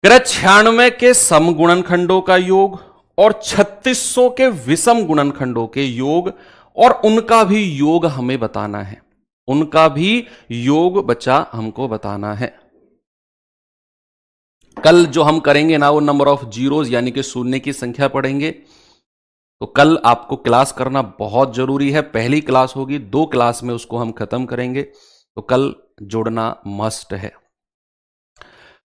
96 के सम गुणनखंडों का योग और 3600 के विषम गुणनखंडों के योग, और उनका भी योग हमें बताना है, उनका भी योग बच्चा हमको बताना है। कल जो हम करेंगे ना वो नंबर ऑफ जीरोज यानी कि शून्य की संख्या पढ़ेंगे। तो कल आपको क्लास करना बहुत जरूरी है, पहली क्लास होगी, 2 क्लास में उसको हम खत्म करेंगे, तो कल जोड़ना मस्ट है।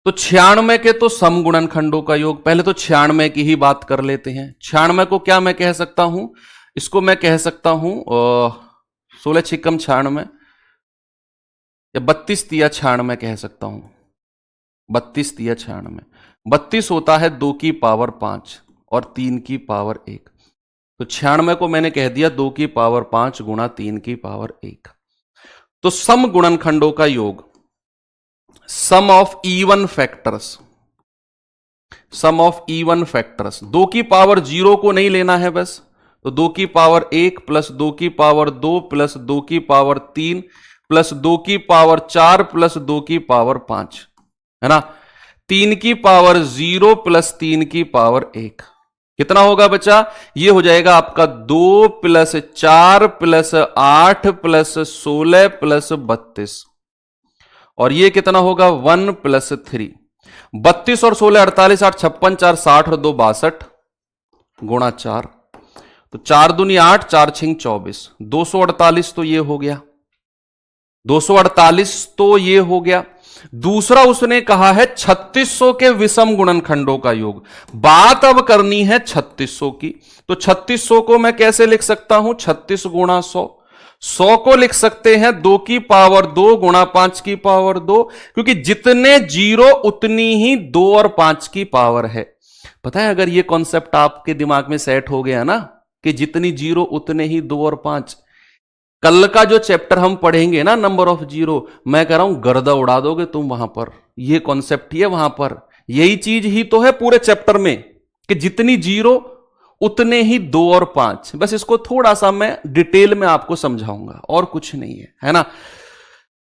तो 96 के तो सम गुणनखंडों का योग, पहले तो 96 की ही बात कर लेते हैं। 96 को क्या मैं कह सकता हूं? इसको मैं कह सकता हूं 16 × 96, या 32 तिया 96 कह सकता हूं, 32 तिया 96। 32 होता है 2 की पावर 5 और 3 की पावर 1, तो 96 को मैंने कह दिया 2 की पावर 5 गुणा 3 की पावर 1। तो सम गुणनखंडों का योग, sum of even factors, sum of even factors, 2 की पावर 0 को नहीं लेना है बस, तो 2 की पावर 1 प्लस 2 की पावर 2 प्लस 2 की पावर 3 प्लस 2 की पावर 4 प्लस 2 की पावर 5, है ना। 3 की पावर 0 प्लस 3 की पावर 1 कितना होगा बच्चा? ये हो जाएगा आपका 2 प्लस 4 प्लस 8 प्लस 16 प्लस 32, और ये कितना होगा 1 प्लस 3। 32 और 16 48, 8 56, 4 60 और 2 62 गुणा 4, तो 4 दूनी 8, 4 छिंग 24, 248 तो ये हो गया, 248 तो ये हो गया। दूसरा उसने कहा है 3600 के विषम गुणनखंडों का योग। बात अब करनी है 3600 की, तो 3600 को मैं कैसे लिख सकता हूं? 36 गुणा 100। 100 को लिख सकते हैं 2 की पावर 2 गुणा 5 की पावर 2, क्योंकि जितने जीरो उतनी ही 2 और 5 की पावर है। पता है, अगर ये कॉन्सेप्ट आपके दिमाग में सेट हो गया ना कि जितनी जीरो उतने ही 2 और 5, कल का जो चैप्टर हम पढ़ेंगे ना नंबर ऑफ जीरो, मैं कह रहा हूं गर्दा उड़ा दोगे तुम वहां पर। ये कॉन्सेप्ट ही है वहां पर, यही चीज ही तो है पूरे चैप्टर में कि जितनी जीरो उतने ही 2 और 5। बस इसको थोड़ा सा मैं डिटेल में आपको समझाऊंगा, और कुछ नहीं है ना।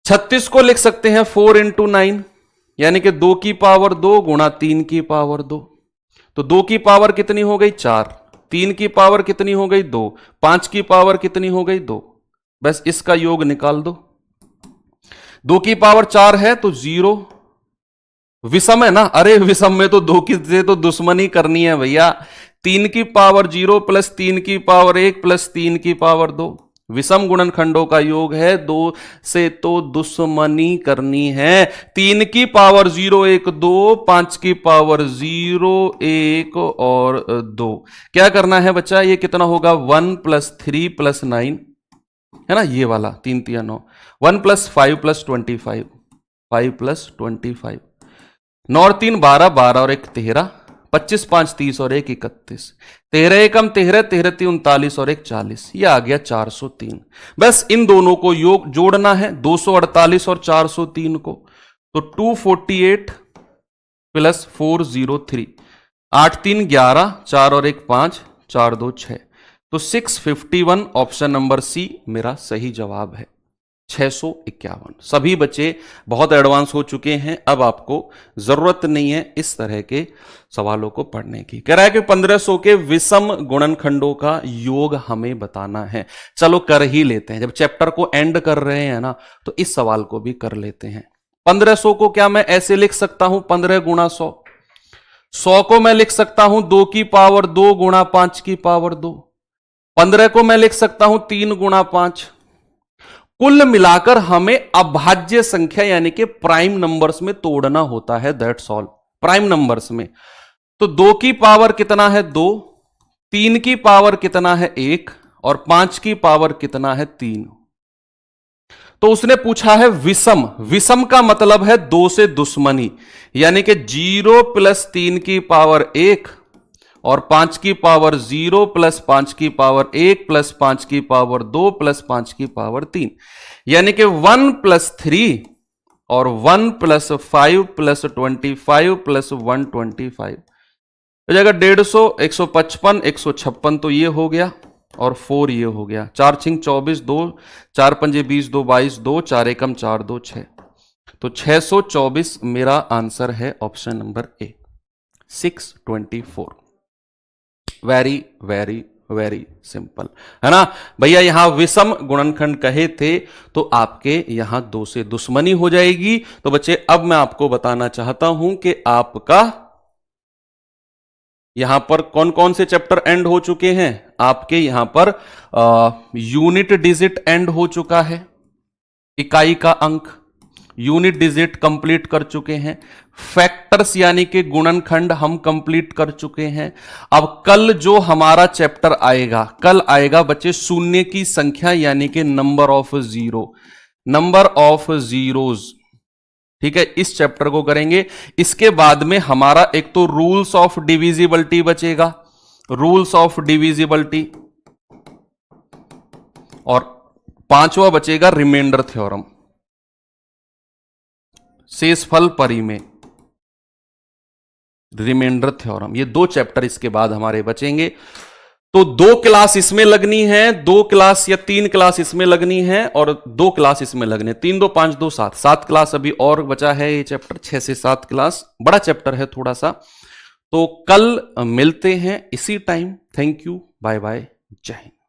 36 को लिख सकते हैं 4 इंटू 9, यानी कि 2 की पावर 2 गुणा 3 की पावर 2, तो 2 की पावर कितनी हो गई 4, 3 की पावर कितनी हो गई 2, 5 की पावर कितनी हो गई 2। बस इसका योग निकाल दो। 2 की पावर 4 है तो 0, विषम है ना, अरे विषम में तो 2 की से तो दुश्मनी करनी है भैया। 3 की पावर 0 प्लस 3 की पावर 1 प्लस 3 की पावर 2, विषम गुणनखंडों का योग है, 2 से तो दुश्मनी करनी है। 3 की पावर 0 1 2, 5 की पावर 0 1 और 2। क्या करना है बच्चा? ये कितना होगा 1 प्लस 3 प्लस 9, है ना, ये वाला 3 3 9, 1 प्लस 5 प्लस 25, 5 प्लस 25, 9 और 3 12, 12 और 1 13, 25 5 30 और 1 31, 13 एकम 13, 13 3 39 और 1 40, ये आ गया 403। बस इन दोनों को योग जोड़ना है, 248 और 403 को, तो 248 प्लस 403, 8 3 11, 4 और 1 5, 4 2 6, तो 651 ऑप्शन नंबर सी मेरा सही जवाब है। 651। सभी बच्चे बहुत एडवांस हो चुके हैं, अब आपको जरूरत नहीं है इस तरह के सवालों को पढ़ने की। कह रहा है कि 1500 के विषम गुणनखंडों का योग हमें बताना है। चलो कर ही लेते हैं, जब चैप्टर को एंड कर रहे हैं ना, तो इस सवाल को भी कर लेते हैं। 1500 को क्या मैं ऐसे लिख सकता हूं 15 गुणा 100। 100 को मैं लिख सकता हूं 2 की पावर 2 गुणा 5 की पावर 2। 15 को मैं लिख सकता हूं 3 गुणा 5। कुल मिलाकर हमें अभाज्य संख्या यानी कि प्राइम नंबर्स में तोड़ना होता है, दैट्स ऑल। प्राइम नंबर्स में तो 2 की पावर कितना है 2, 3 की पावर कितना है 1 और 5 की पावर कितना है 3। तो उसने पूछा है विषम। विषम का मतलब है 2 से दुश्मनी, यानी कि 0 प्लस 3 की पावर 1 और 5 की पावर 0 प्लस 5 की पावर 1 प्लस 5 की पावर 2 प्लस 5 की पावर 3, यानी कि 1 प्लस 3 और 1 प्लस 5 प्लस 25 प्लस 125, तो जगह 150, 155, 156 तो ये हो गया और 4 ये हो गया। 4 छिंग 24, 2 4 पंजे 20, 2 22, 2 4 एकम 4 2 6, तो 624 मेरा आंसर है option number A 624। Very very very simple, है ना भैया। यहां विषम गुणनखंड कहे थे तो आपके यहां 2 से दुश्मनी हो जाएगी। तो बच्चे अब मैं आपको बताना चाहता हूं कि आपका यहां पर कौन कौन से चैप्टर एंड हो चुके हैं। आपके यहां पर यूनिट डिजिट एंड हो चुका है, इकाई का अंक यूनिट डिजिट कंप्लीट कर चुके हैं। फैक्टर्स यानी कि गुणनखंड हम कंप्लीट कर चुके हैं। अब कल जो हमारा चैप्टर आएगा, कल आएगा बच्चे शून्य की संख्या यानी कि number of zero. Number of zeros. ठीक है, इस चैप्टर को करेंगे। इसके बाद में हमारा एक तो रूल्स ऑफ डिविजिबिलिटी बचेगा, रूल्स ऑफ डिविजिबिलिटी, और पांचवा बचेगा रिमाइंडर थ्योरम, शेषफल परिमेय, रिमाइंडर थ्योरम। ये दो चैप्टर इसके बाद हमारे बचेंगे। तो 2 क्लास इसमें लगनी है, 2 क्लास या 3 क्लास इसमें लगनी है, और 2 क्लास इसमें लगनी है। 3 2 5 2 7, 7 क्लास अभी और बचा है ये चैप्टर, 6 से 7 क्लास, बड़ा चैप्टर है थोड़ा सा। तो कल मिलते हैं इसी time. Thank you, bye bye, जय हिंद।